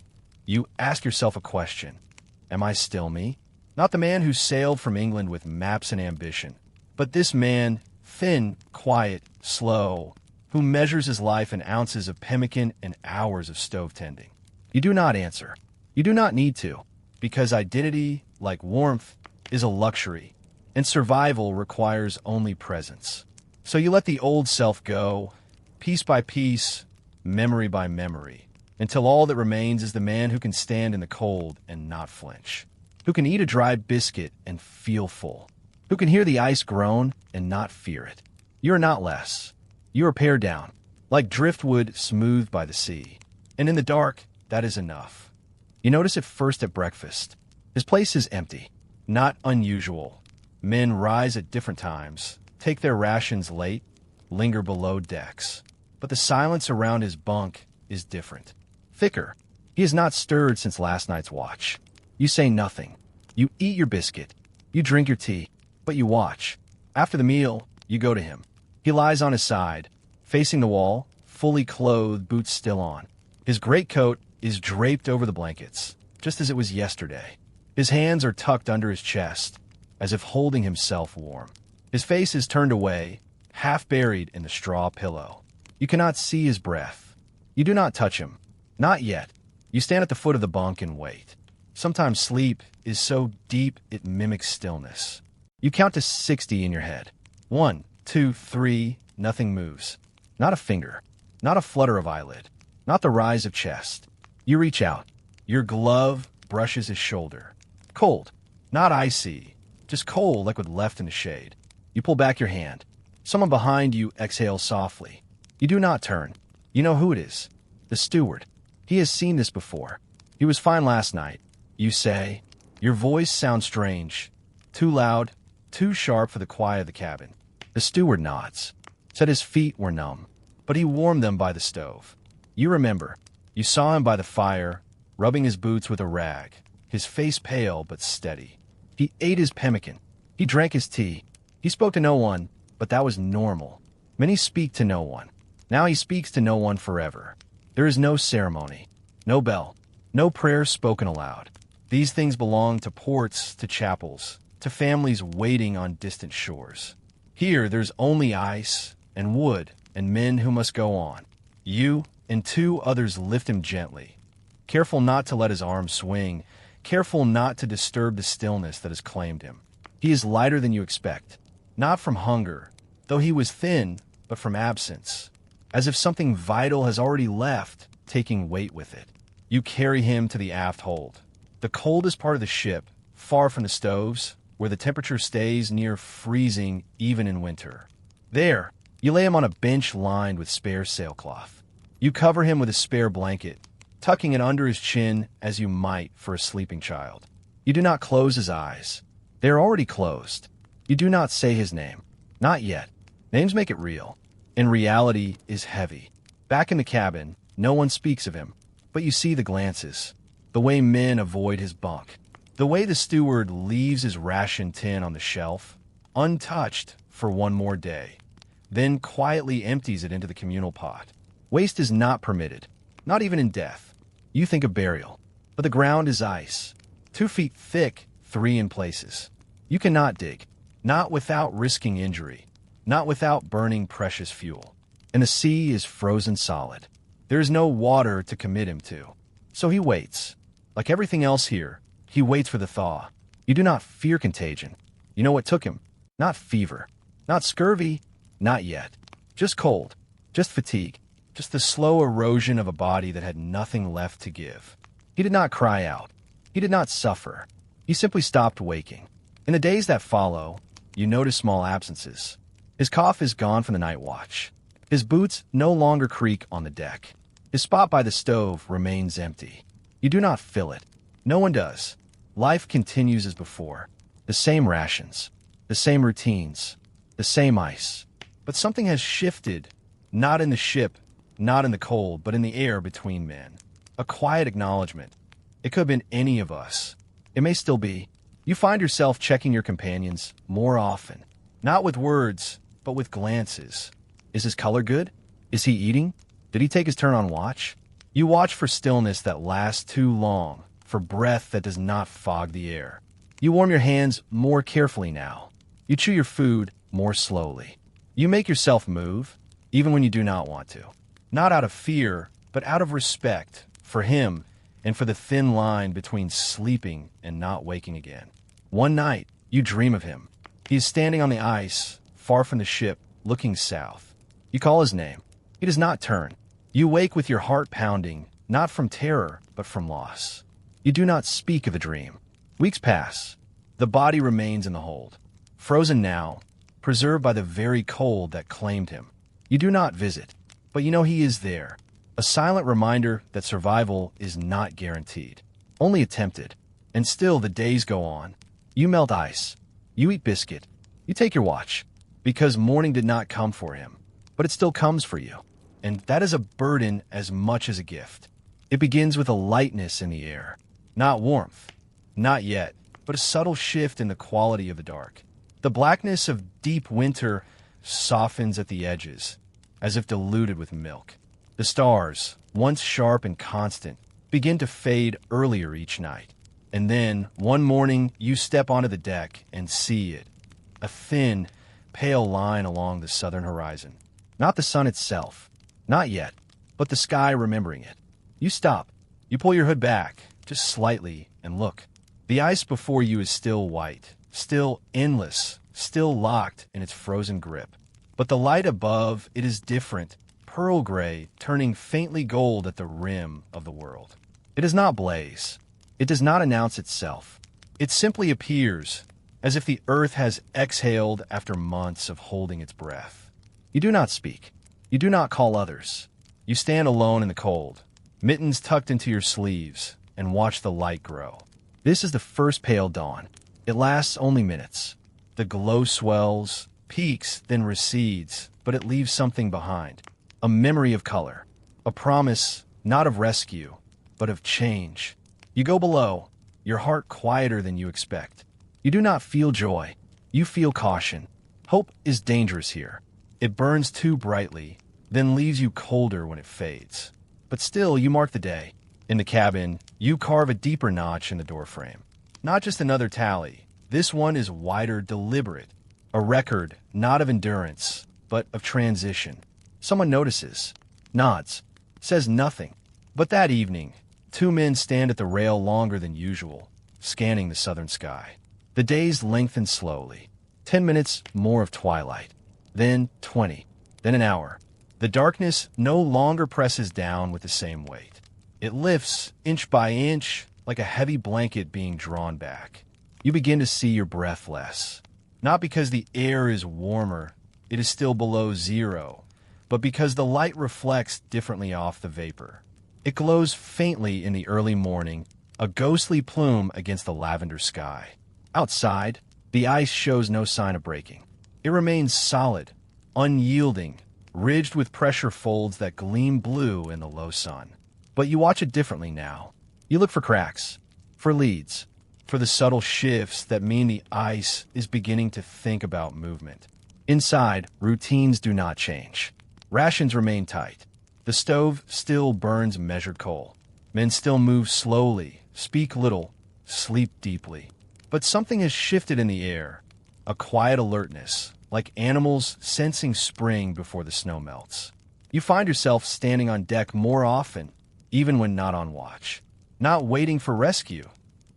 you ask yourself a question. Am I still me? Not the man who sailed from England with maps and ambition, but this man, thin, quiet, slow, who measures his life in ounces of pemmican and hours of stove tending. You do not answer. You do not need to, because identity, like warmth, is a luxury, and survival requires only presence. So you let the old self go, piece by piece, memory by memory. until all that remains is the man who can stand in the cold and not flinch, who can eat a dry biscuit and feel full, who can hear the ice groan and not fear it. You are not less. You are pared down, like driftwood smoothed by the sea. And in the dark, that is enough. You notice it first at breakfast. His place is empty, not unusual. Men rise at different times, take their rations late, linger below decks. But the silence around his bunk is different, thicker. He has not stirred since last night's watch. You say nothing. You eat your biscuit. You drink your tea. But you watch. After the meal, you go to him. He lies on his side, facing the wall, fully clothed, boots still on. His greatcoat is draped over the blankets, just as it was yesterday. His hands are tucked under his chest, as if holding himself warm. His face is turned away, half buried in the straw pillow. You cannot see his breath. You do not touch him. Not yet. You stand at the foot of the bunk and wait. Sometimes sleep is so deep it mimics stillness. You count to 60 in your head. 1, 2, 3, nothing moves. Not a finger. Not a flutter of eyelid. Not the rise of chest. You reach out. Your glove brushes his shoulder. Cold. Not icy. Just cold like what left in the shade. You pull back your hand. Someone behind you exhales softly. You do not turn. You know who it is. The steward. He has seen this before. He was fine last night. You say. Your voice sounds strange. Too loud. Too sharp for the quiet of the cabin. The steward nods. Said his feet were numb, but he warmed them by the stove. You remember. You saw him by the fire, rubbing his boots with a rag, his face pale but steady. He ate his pemmican. He drank his tea. He spoke to no one, but that was normal. Many speak to no one. Now he speaks to no one forever. There is no ceremony, no bell, no prayer spoken aloud. These things belong to ports, to chapels, to families waiting on distant shores. Here there's only ice and wood and men who must go on. You and 2 others lift him gently, careful not to let his arms swing, careful not to disturb the stillness that has claimed him. He is lighter than you expect, not from hunger, though he was thin, but from absence, as if something vital has already left, taking weight with it. You carry him to the aft hold, the coldest part of the ship, far from the stoves, where the temperature stays near freezing even in winter. There, you lay him on a bench lined with spare sailcloth. You cover him with a spare blanket, tucking it under his chin as you might for a sleeping child. You do not close his eyes. They are already closed. You do not say his name. Not yet. Names make it real. And reality is heavy. Back in the cabin, no one speaks of him, but you see the glances, the way men avoid his bunk, the way the steward leaves his ration tin on the shelf, untouched for one more day, then quietly empties it into the communal pot. Waste is not permitted, not even in death. You think of burial, but the ground is ice, 2 feet thick, 3 in places. You cannot dig, not without risking injury, not without burning precious fuel. And the sea is frozen solid. There is no water to commit him to. So he waits. Like everything else here, he waits for the thaw. You do not fear contagion. You know what took him? Not fever, not scurvy, not yet. Just cold, just fatigue. Just the slow erosion of a body that had nothing left to give. He did not cry out. He did not suffer. He simply stopped waking. In the days that follow, you notice small absences. His cough is gone from the night watch. His boots no longer creak on the deck. His spot by the stove remains empty. You do not fill it. No one does. Life continues as before. The same rations, the same routines, the same ice. But something has shifted, not in the ship, not in the cold, but in the air between men. A quiet acknowledgement. It could have been any of us. It may still be. You find yourself checking your companions more often. Not with words, but with glances. Is his color good? Is he eating? Did he take his turn on watch? You watch for stillness that lasts too long, for breath that does not fog the air. You warm your hands more carefully now. You chew your food more slowly. You make yourself move, even when you do not want to. Not out of fear, but out of respect for him and for the thin line between sleeping and not waking again. One night, you dream of him. He is standing on the ice, far from the ship, looking south. You call his name. He does not turn. You wake with your heart pounding, not from terror, but from loss. You do not speak of the dream. Weeks pass. The body remains in the hold, frozen now, preserved by the very cold that claimed him. You do not visit, but you know he is there, a silent reminder that survival is not guaranteed, only attempted. And still the days go on. You melt ice. You eat biscuit. You take your watch, because morning did not come for him, but it still comes for you. And that is a burden as much as a gift. It begins with a lightness in the air, not warmth, not yet, but a subtle shift in the quality of the dark. The blackness of deep winter softens at the edges, as if diluted with milk. The stars, once sharp and constant, begin to fade earlier each night. And then, one morning, you step onto the deck and see it. A thin, pale line along the southern horizon. Not the sun itself. Not yet. But the sky remembering it. You stop. You pull your hood back, just slightly, and look. The ice before you is still white. Still endless. Still locked in its frozen grip. But the light above, it is different. Pearl gray, turning faintly gold at the rim of the world. It does not blaze. It does not announce itself. It simply appears, as if the earth has exhaled after months of holding its breath. You do not speak. You do not call others. You stand alone in the cold, mittens tucked into your sleeves, and watch the light grow. This is the first pale dawn. It lasts only minutes. The glow swells, peaks, then recedes, but it leaves something behind. A memory of color. A promise, not of rescue, but of change. You go below, your heart quieter than you expect. You do not feel joy. You feel caution. Hope is dangerous here. It burns too brightly, then leaves you colder when it fades. But still, you mark the day. In the cabin, you carve a deeper notch in the doorframe. Not just another tally. This one is wider, deliberate. A record, not of endurance, but of transition. Someone notices, nods, says nothing. But that evening, two men stand at the rail longer than usual, scanning the southern sky. The days lengthen slowly. 10 minutes more of twilight. Then 20. Then an hour. The darkness no longer presses down with the same weight. It lifts, inch by inch, like a heavy blanket being drawn back. You begin to see your breath less. Not because the air is warmer, it is still below zero, but because the light reflects differently off the vapor. It glows faintly in the early morning, a ghostly plume against the lavender sky. Outside, the ice shows no sign of breaking. It remains solid, unyielding, ridged with pressure folds that gleam blue in the low sun. But you watch it differently now. You look for cracks, for leads, for the subtle shifts that mean the ice is beginning to think about movement. Inside, routines do not change. Rations remain tight. The stove still burns measured coal. Men still move slowly, speak little, sleep deeply. But something has shifted in the air, a quiet alertness, like animals sensing spring before the snow melts. You find yourself standing on deck more often, even when not on watch. Not waiting for rescue.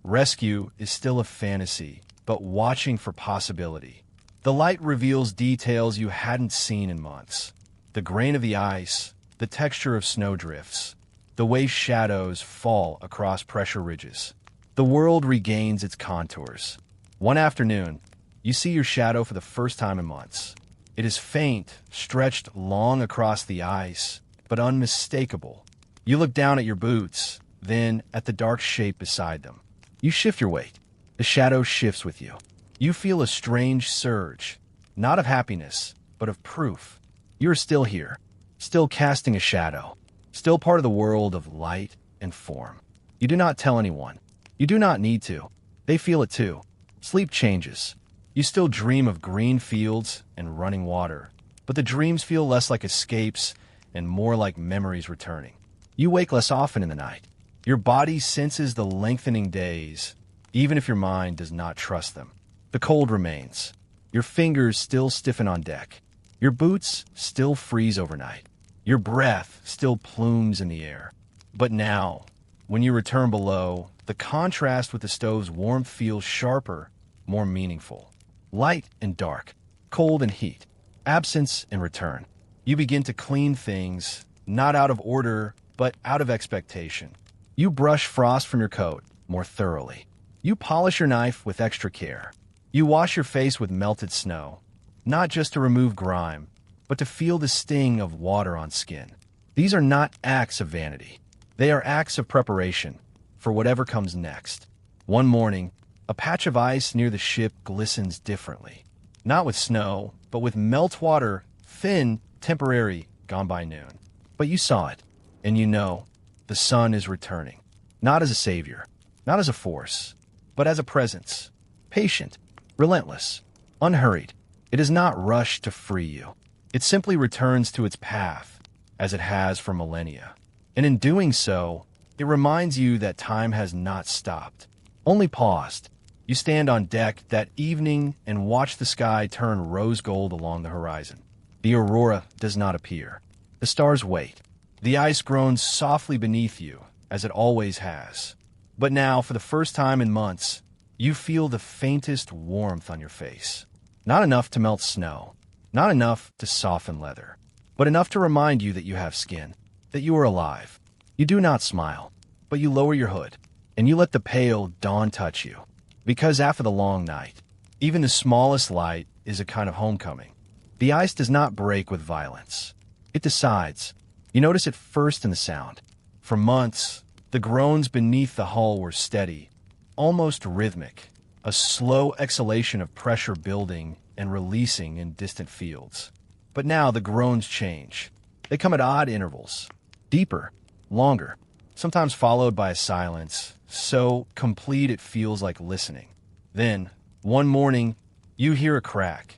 Rescue is still a fantasy, but watching for possibility. The light reveals details you hadn't seen in months. The grain of the ice, the texture of snowdrifts, the way shadows fall across pressure ridges. The world regains its contours. One afternoon, you see your shadow for the first time in months. It is faint, stretched long across the ice, but unmistakable. You look down at your boots, then at the dark shape beside them. You shift your weight. The shadow shifts with you. You feel a strange surge, not of happiness, but of proof. You are still here, still casting a shadow, still part of the world of light and form. You do not tell anyone. You do not need to. They feel it too. Sleep changes. You still dream of green fields and running water, but the dreams feel less like escapes and more like memories returning. You wake less often in the night. Your body senses the lengthening days, even if your mind does not trust them. The cold remains. Your fingers still stiffen on deck. Your boots still freeze overnight. Your breath still plumes in the air. But now, when you return below, the contrast with the stove's warmth feels sharper, more meaningful. Light and dark, cold and heat, absence and return. You begin to clean things, not out of order, but out of expectation. You brush frost from your coat more thoroughly. You polish your knife with extra care. You wash your face with melted snow, not just to remove grime, but to feel the sting of water on skin. These are not acts of vanity. They are acts of preparation for whatever comes next. One morning, a patch of ice near the ship glistens differently. Not with snow, but with meltwater, thin, temporary, gone by noon. But you saw it, and you know the sun is returning. Not as a savior, not as a force, but as a presence. Patient, relentless, unhurried. It is not rushed to free you. It simply returns to its path, as it has for millennia. And in doing so, it reminds you that time has not stopped, only paused. You stand on deck that evening and watch the sky turn rose gold along the horizon. The aurora does not appear. The stars wait. The ice groans softly beneath you, as it always has. But now, for the first time in months, you feel the faintest warmth on your face. Not enough to melt snow, not enough to soften leather, but enough to remind you that you have skin, that you are alive. You do not smile, but you lower your hood, and you let the pale dawn touch you. Because after the long night, even the smallest light is a kind of homecoming. The ice does not break with violence. It decides. You notice it first in the sound. For months, the groans beneath the hull were steady, almost rhythmic, a slow exhalation of pressure building and releasing in distant fields. But now the groans change. They come at odd intervals, deeper, longer, sometimes followed by a silence so complete it feels like listening. Then, one morning, you hear a crack.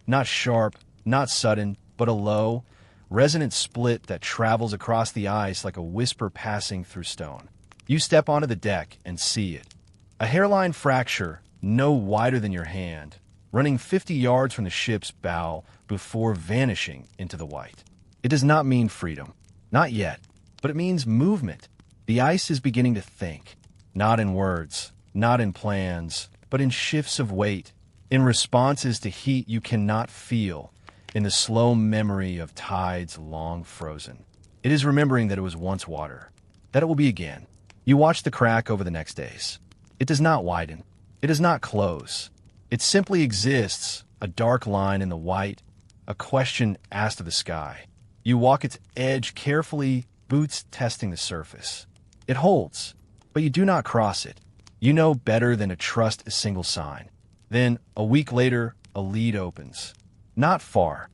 Not sharp, not sudden, but a low, resonant split that travels across the ice like a whisper passing through stone. You step onto the deck and see it. A hairline fracture, no wider than your hand, running 50 yards from the ship's bow before vanishing into the white. It does not mean freedom. Not yet. But it means movement. The ice is beginning to think. Not in words, not in plans, but in shifts of weight, in responses to heat you cannot feel, in the slow memory of tides long frozen. It is remembering that it was once water, that it will be again. You watch the crack over the next days. It does not widen. It does not close. It simply exists, a dark line in the white, a question asked of the sky. You walk its edge carefully, boots testing the surface. It holds, but you do not cross it. You know better than to trust a single sign. Then, a week later, a lead opens. Not far,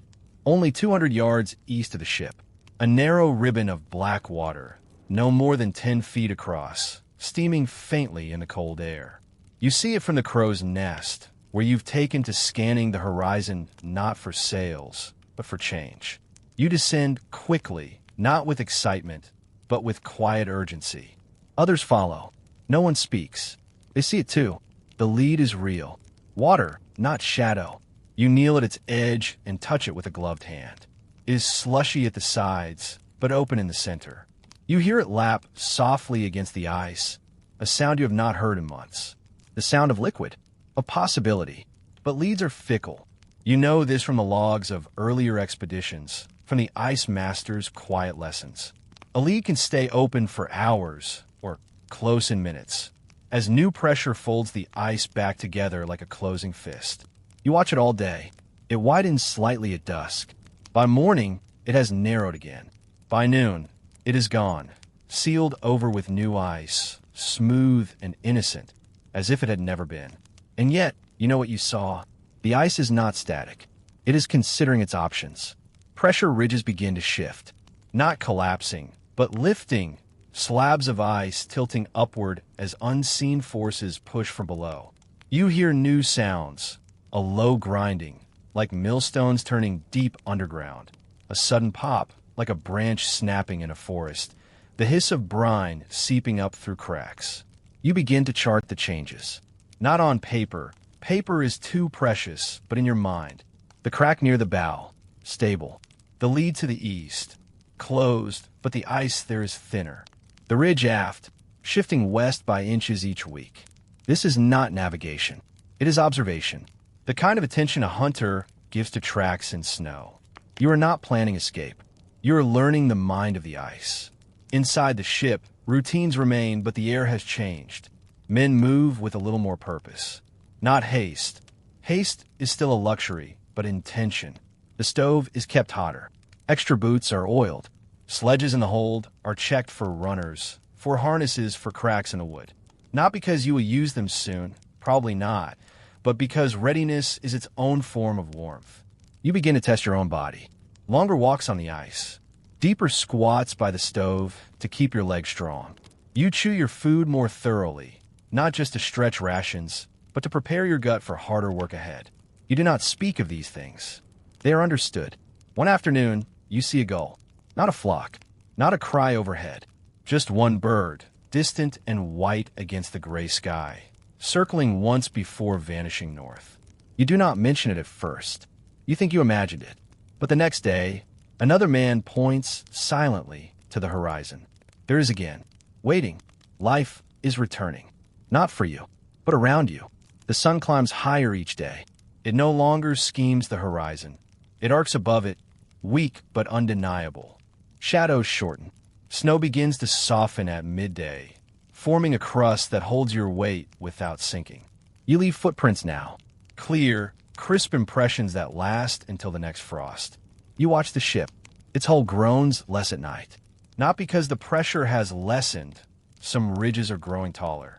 only 200 yards east of the ship. A narrow ribbon of black water, no more than 10 feet across, steaming faintly in the cold air. You see it from the crow's nest, where you've taken to scanning the horizon not for sails, but for change. You descend quickly, not with excitement, but with quiet urgency. Others follow. No one speaks. They see it too. The lead is real. Water, not shadow. You kneel at its edge and touch it with a gloved hand. It is slushy at the sides, but open in the center. You hear it lap softly against the ice, a sound you have not heard in months. The sound of liquid, a possibility. But leads are fickle. You know this from the logs of earlier expeditions, from the ice master's quiet lessons. A lead can stay open for hours, or close in minutes, as new pressure folds the ice back together like a closing fist. You watch it all day. It widens slightly at dusk. By morning, it has narrowed again. By noon, it is gone, sealed over with new ice, smooth and innocent, as if it had never been. And yet, you know what you saw? The ice is not static. It is considering its options. Pressure ridges begin to shift, not collapsing, but lifting, slabs of ice tilting upward as unseen forces push from below. You hear new sounds, a low grinding, like millstones turning deep underground, a sudden pop, like a branch snapping in a forest, the hiss of brine seeping up through cracks. You begin to chart the changes. Not on paper. Paper is too precious, but in your mind. The crack near the bow, stable. The lead to the east, closed, but the ice there is thinner. The ridge aft, shifting west by inches each week. This is not navigation. It is observation. The kind of attention a hunter gives to tracks in snow. You are not planning escape. You are learning the mind of the ice. Inside the ship, routines remain, but the air has changed. Men move with a little more purpose. Not haste. Haste is still a luxury, but intention. The stove is kept hotter. Extra boots are oiled. Sledges in the hold are checked for runners, for harnesses for cracks in the wood. Not because you will use them soon, probably not, but because readiness is its own form of warmth. You begin to test your own body. Longer walks on the ice. Deeper squats by the stove to keep your legs strong. You chew your food more thoroughly, not just to stretch rations, but to prepare your gut for harder work ahead. You do not speak of these things. They are understood. One afternoon, you see a gull. Not a flock, not a cry overhead. Just one bird, distant and white against the gray sky, circling once before vanishing north. You do not mention it at first. You think you imagined it. But the next day, another man points silently to the horizon. There is again, waiting. Life is returning. Not for you, but around you. The sun climbs higher each day. It no longer schemes the horizon. It arcs above it, weak but undeniable. Shadows shorten. Snow begins to soften at midday, forming a crust that holds your weight without sinking. You leave footprints now. Clear, crisp impressions that last until the next frost. You watch the ship. Its hull groans less at night. Not because the pressure has lessened, some ridges are growing taller,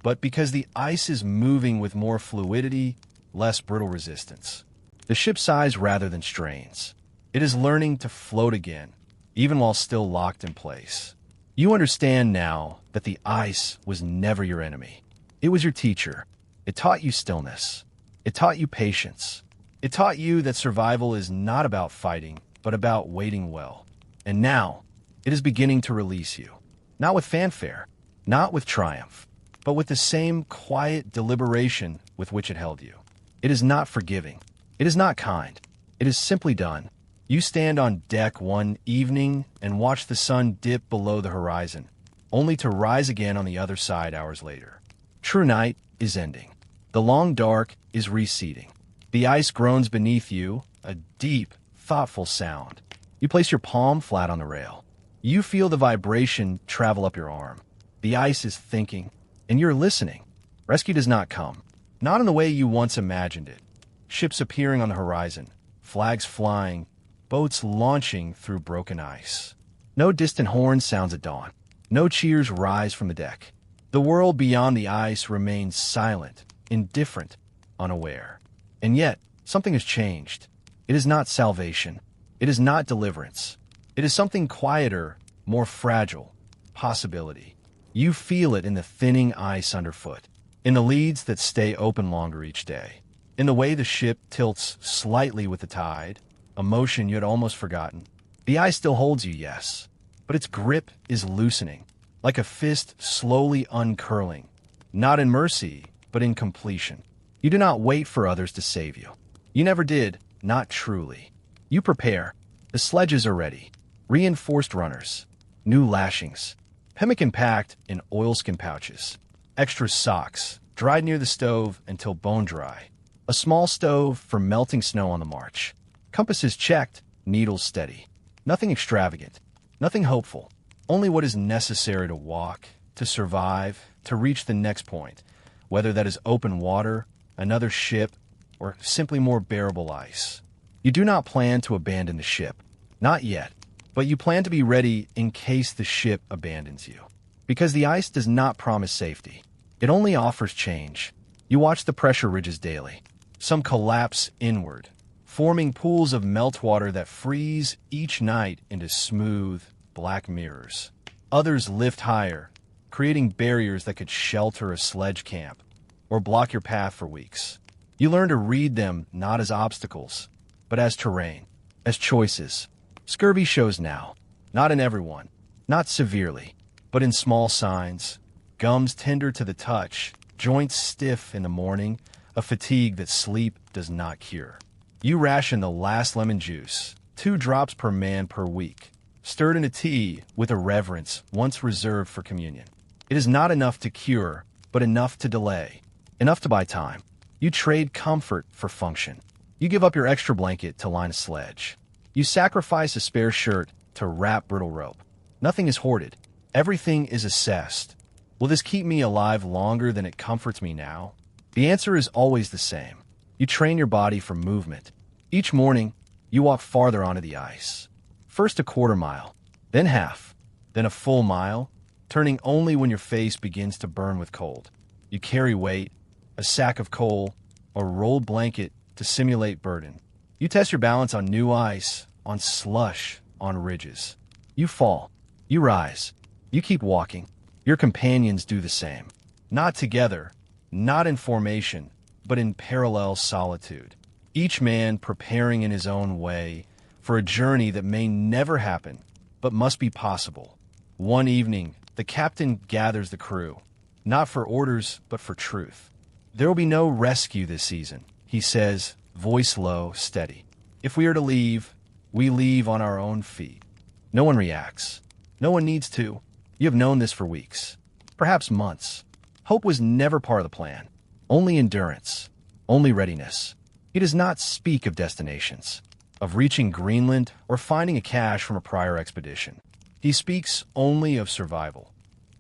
but because the ice is moving with more fluidity, less brittle resistance. The ship sighs rather than strains. It is learning to float again, even while still locked in place. You understand now that the ice was never your enemy. It was your teacher. It taught you stillness. It taught you patience. It taught you that survival is not about fighting, but about waiting well. And now, it is beginning to release you. Not with fanfare, not with triumph, but with the same quiet deliberation with which it held you. It is not forgiving. It is not kind. It is simply done. You stand on deck one evening and watch the sun dip below the horizon, only to rise again on the other side hours later. True night is ending. The long dark is receding. The ice groans beneath you, a deep, thoughtful sound. You place your palm flat on the rail. You feel the vibration travel up your arm. The ice is thinking, and you're listening. Rescue does not come. Not in the way you once imagined it. Ships appearing on the horizon, flags flying, boats launching through broken ice. No distant horn sounds at dawn. No cheers rise from the deck. The world beyond the ice remains silent, indifferent, unaware. And yet, something has changed. It is not salvation. It is not deliverance. It is something quieter, more fragile. Possibility. You feel it in the thinning ice underfoot, in the leads that stay open longer each day, in the way the ship tilts slightly with the tide, a motion you had almost forgotten. The ice still holds you, yes, but its grip is loosening, like a fist slowly uncurling, not in mercy, but in completion. You do not wait for others to save you. You never did, not truly. You prepare. The sledges are ready. Reinforced runners. New lashings. Pemmican packed in oilskin pouches. Extra socks, dried near the stove until bone dry. A small stove for melting snow on the march. Compasses checked, needles steady. Nothing extravagant, nothing hopeful. Only what is necessary to walk, to survive, to reach the next point, whether that is open water, another ship, or simply more bearable ice. You do not plan to abandon the ship. Not yet. But you plan to be ready in case the ship abandons you. Because the ice does not promise safety. It only offers change. You watch the pressure ridges daily. Some collapse inward, forming pools of meltwater that freeze each night into smooth, black mirrors. Others lift higher, creating barriers that could shelter a sledge camp or block your path for weeks. You learn to read them not as obstacles, but as terrain, as choices. Scurvy shows now, not in everyone, not severely, but in small signs. Gums tender to the touch, joints stiff in the morning, a fatigue that sleep does not cure. You ration the last lemon juice, 2 drops per man per week, stirred into tea with a reverence once reserved for communion. It is not enough to cure, but enough to delay, enough to buy time. You trade comfort for function. You give up your extra blanket to line a sledge. You sacrifice a spare shirt to wrap brittle rope. Nothing is hoarded. Everything is assessed. Will this keep me alive longer than it comforts me now? The answer is always the same. You train your body for movement. Each morning, you walk farther onto the ice. First a quarter mile, then half, then a full mile, turning only when your face begins to burn with cold. You carry weight, a sack of coal, or a rolled blanket to simulate burden. You test your balance on new ice, on slush, on ridges. You fall. You rise. You keep walking. Your companions do the same. Not together, not in formation, but in parallel solitude. Each man preparing in his own way for a journey that may never happen, but must be possible. One evening, the captain gathers the crew, not for orders, but for truth. There will be no rescue this season, he says, voice low, steady. If we are to leave, we leave on our own feet. No one reacts. No one needs to. You have known this for weeks, perhaps months. Hope was never part of the plan. Only endurance, only readiness. He does not speak of destinations, of reaching Greenland or finding a cache from a prior expedition. He speaks only of survival.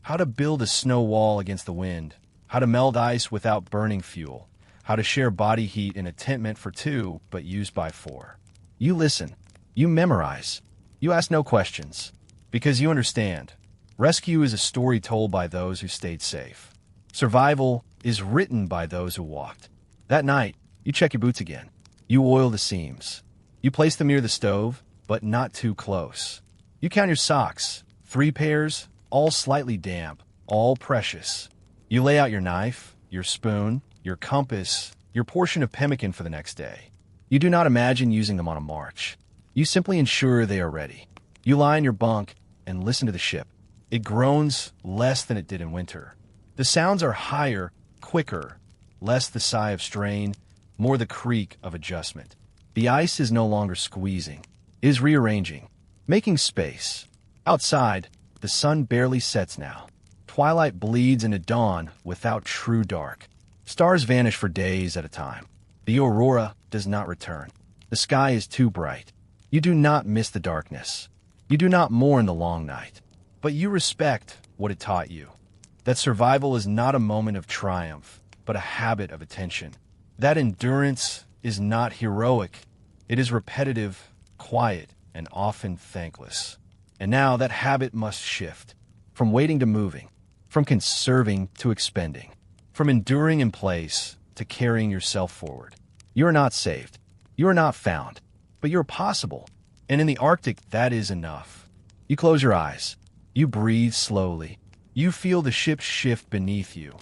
How to build a snow wall against the wind, how to melt ice without burning fuel, how to share body heat in a tent meant for two but used by four. You listen, you memorize, you ask no questions, because you understand. Rescue is a story told by those who stayed safe. Survival is written by those who walked. That night, you check your boots again. You oil the seams. You place them near the stove, but not too close. You count your socks, 3 pairs, all slightly damp, all precious. You lay out your knife, your spoon, your compass, your portion of pemmican for the next day. You do not imagine using them on a march. You simply ensure they are ready. You lie in your bunk and listen to the ship. It groans less than it did in winter. The sounds are higher, quicker, less the sigh of strain, more the creak of adjustment. The ice is no longer squeezing. It is rearranging, making space. Outside, the sun barely sets now. Twilight bleeds into dawn without true dark. Stars vanish for days at a time. The aurora does not return. The sky is too bright. You do not miss the darkness. You do not mourn the long night. But you respect what it taught you. That survival is not a moment of triumph, but a habit of attention. That endurance is not heroic. It is repetitive, quiet, and often thankless. And now that habit must shift. From waiting to moving. From conserving to expending. From enduring in place to carrying yourself forward. You are not saved. You are not found. But you're possible. And in the Arctic, that is enough. You close your eyes. You breathe slowly. You feel the ship shift beneath you.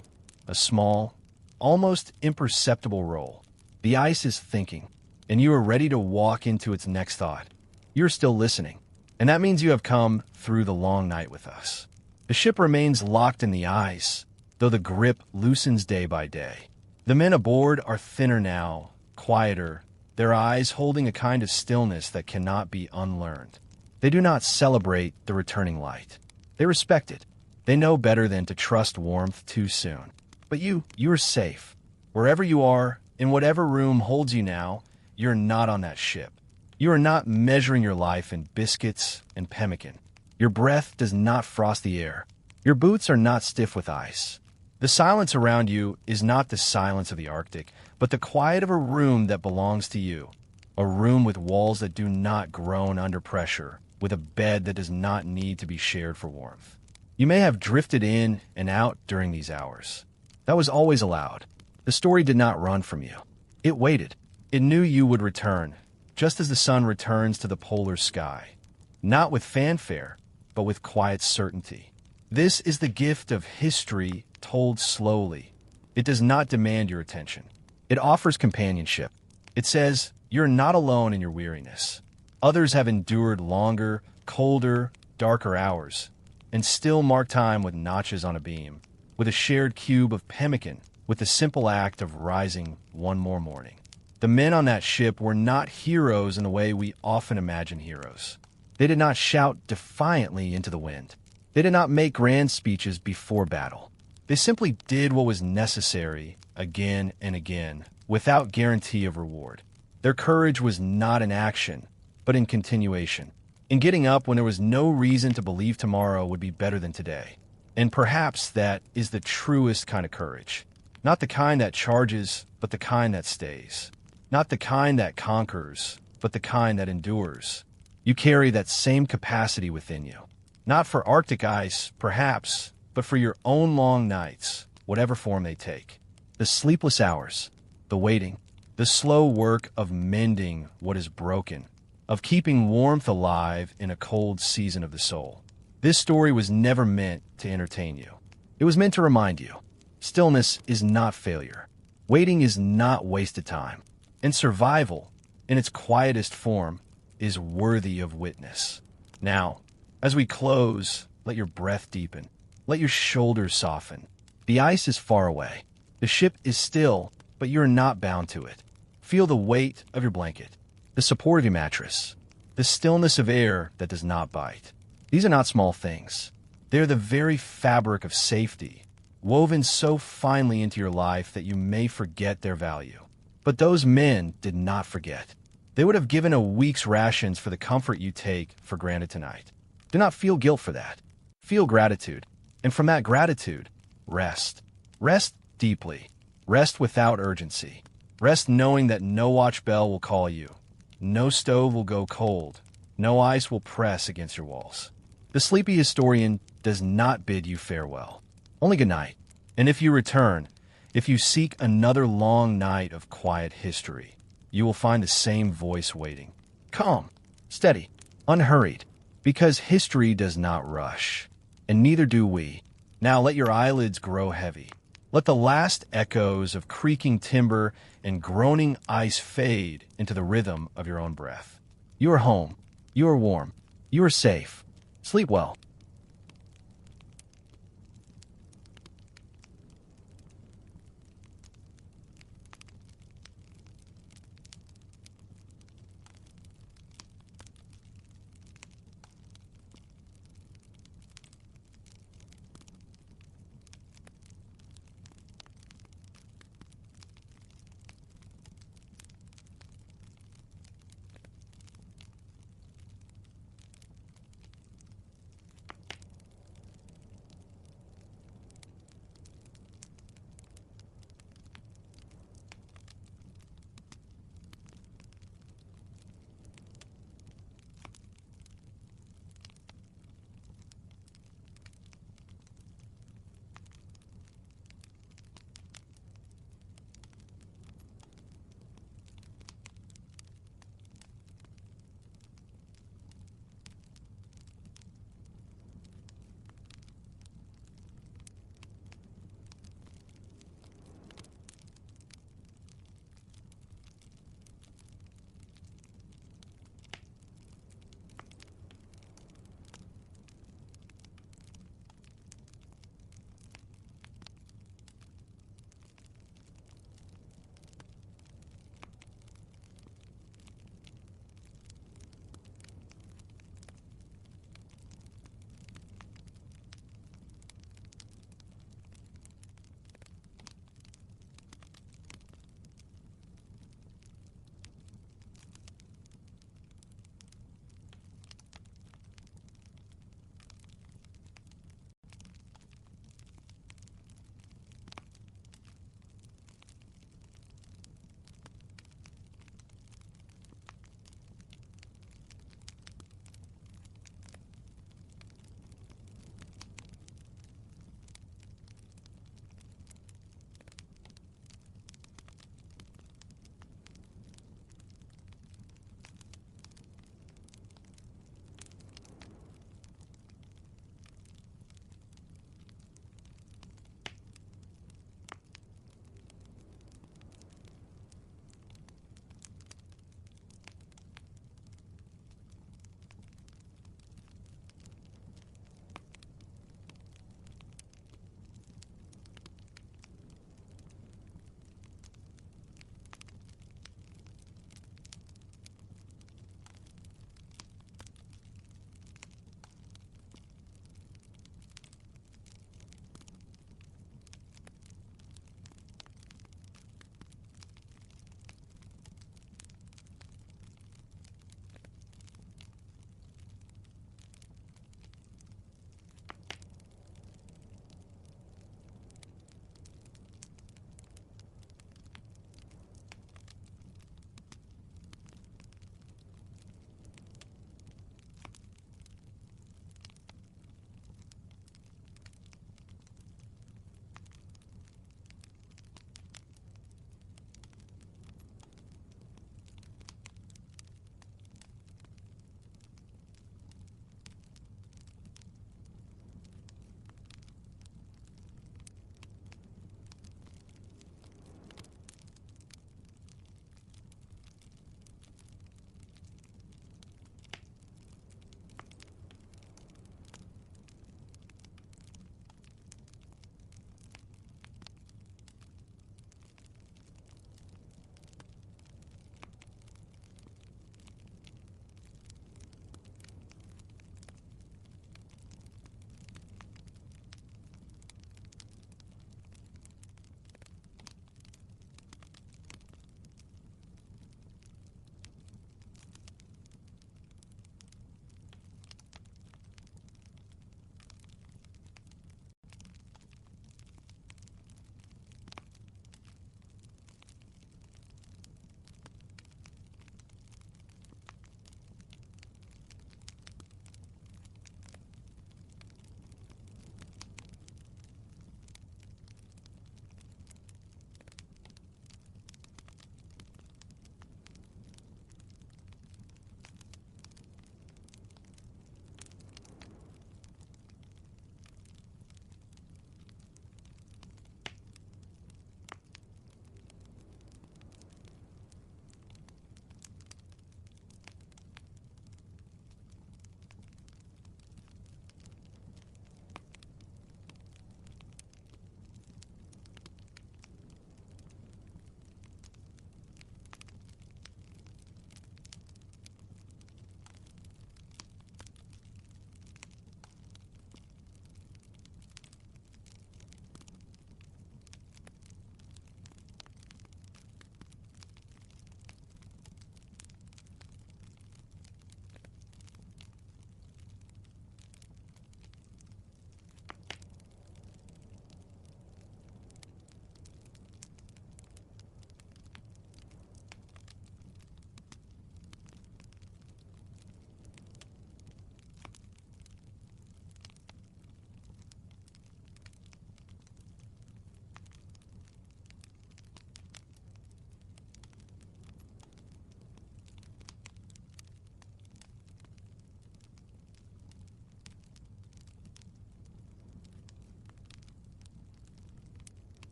A small, almost imperceptible roll. The ice is thinking, and you are ready to walk into its next thought. You're still listening, and that means you have come through the long night with us. The ship remains locked in the ice, though the grip loosens day by day. The men aboard are thinner now, quieter, their eyes holding a kind of stillness that cannot be unlearned. They do not celebrate the returning light. They respect it. They know better than to trust warmth too soon. But you are safe. Wherever you are, in whatever room holds you now, you're not on that ship. You are not measuring your life in biscuits and pemmican. Your breath does not frost the air. Your boots are not stiff with ice. The silence around you is not the silence of the Arctic, but the quiet of a room that belongs to you. A room with walls that do not groan under pressure, with a bed that does not need to be shared for warmth. You may have drifted in and out during these hours. That was always allowed. The story did not run from you. It waited. It knew you would return, just as the sun returns to the polar sky. Not with fanfare, but with quiet certainty. This is the gift of history told slowly. It does not demand your attention. It offers companionship. It says, you're not alone in your weariness. Others have endured longer, colder, darker hours, and still mark time with notches on a beam, with a shared cube of pemmican, with the simple act of rising one more morning. The men on that ship were not heroes in the way we often imagine heroes. They did not shout defiantly into the wind. They did not make grand speeches before battle. They simply did what was necessary again and again, without guarantee of reward. Their courage was not in action, but in continuation. in getting up when there was no reason to believe tomorrow would be better than today. And perhaps that is the truest kind of courage. Not the kind that charges, but the kind that stays. Not the kind that conquers, but the kind that endures. You carry that same capacity within you. Not for Arctic ice, perhaps, but for your own long nights, whatever form they take. The sleepless hours, the waiting, the slow work of mending what is broken, of keeping warmth alive in a cold season of the soul. This story was never meant to entertain you. It was meant to remind you. Stillness is not failure. Waiting is not wasted time. And survival, in its quietest form, is worthy of witness. Now, as we close, let your breath deepen. Let your shoulders soften. The ice is far away. The ship is still, but you're not bound to it. Feel the weight of your blanket, the support of your mattress, the stillness of air that does not bite. These are not small things. They're the very fabric of safety, woven so finely into your life that you may forget their value. But those men did not forget. They would have given a week's rations for the comfort you take for granted tonight. Do not feel guilt for that. Feel gratitude. And from that gratitude, rest. Rest deeply. Rest without urgency. Rest knowing that no watch bell will call you. No stove will go cold. No ice will press against your walls. The sleepy historian does not bid you farewell. Only good night. And if you return, if you seek another long night of quiet history, you will find the same voice waiting. Calm, steady, unhurried, because history does not rush, and neither do we. Now let your eyelids grow heavy. Let the last echoes of creaking timber and groaning ice fade into the rhythm of your own breath. You are home. You are warm. You are safe. Sleep well.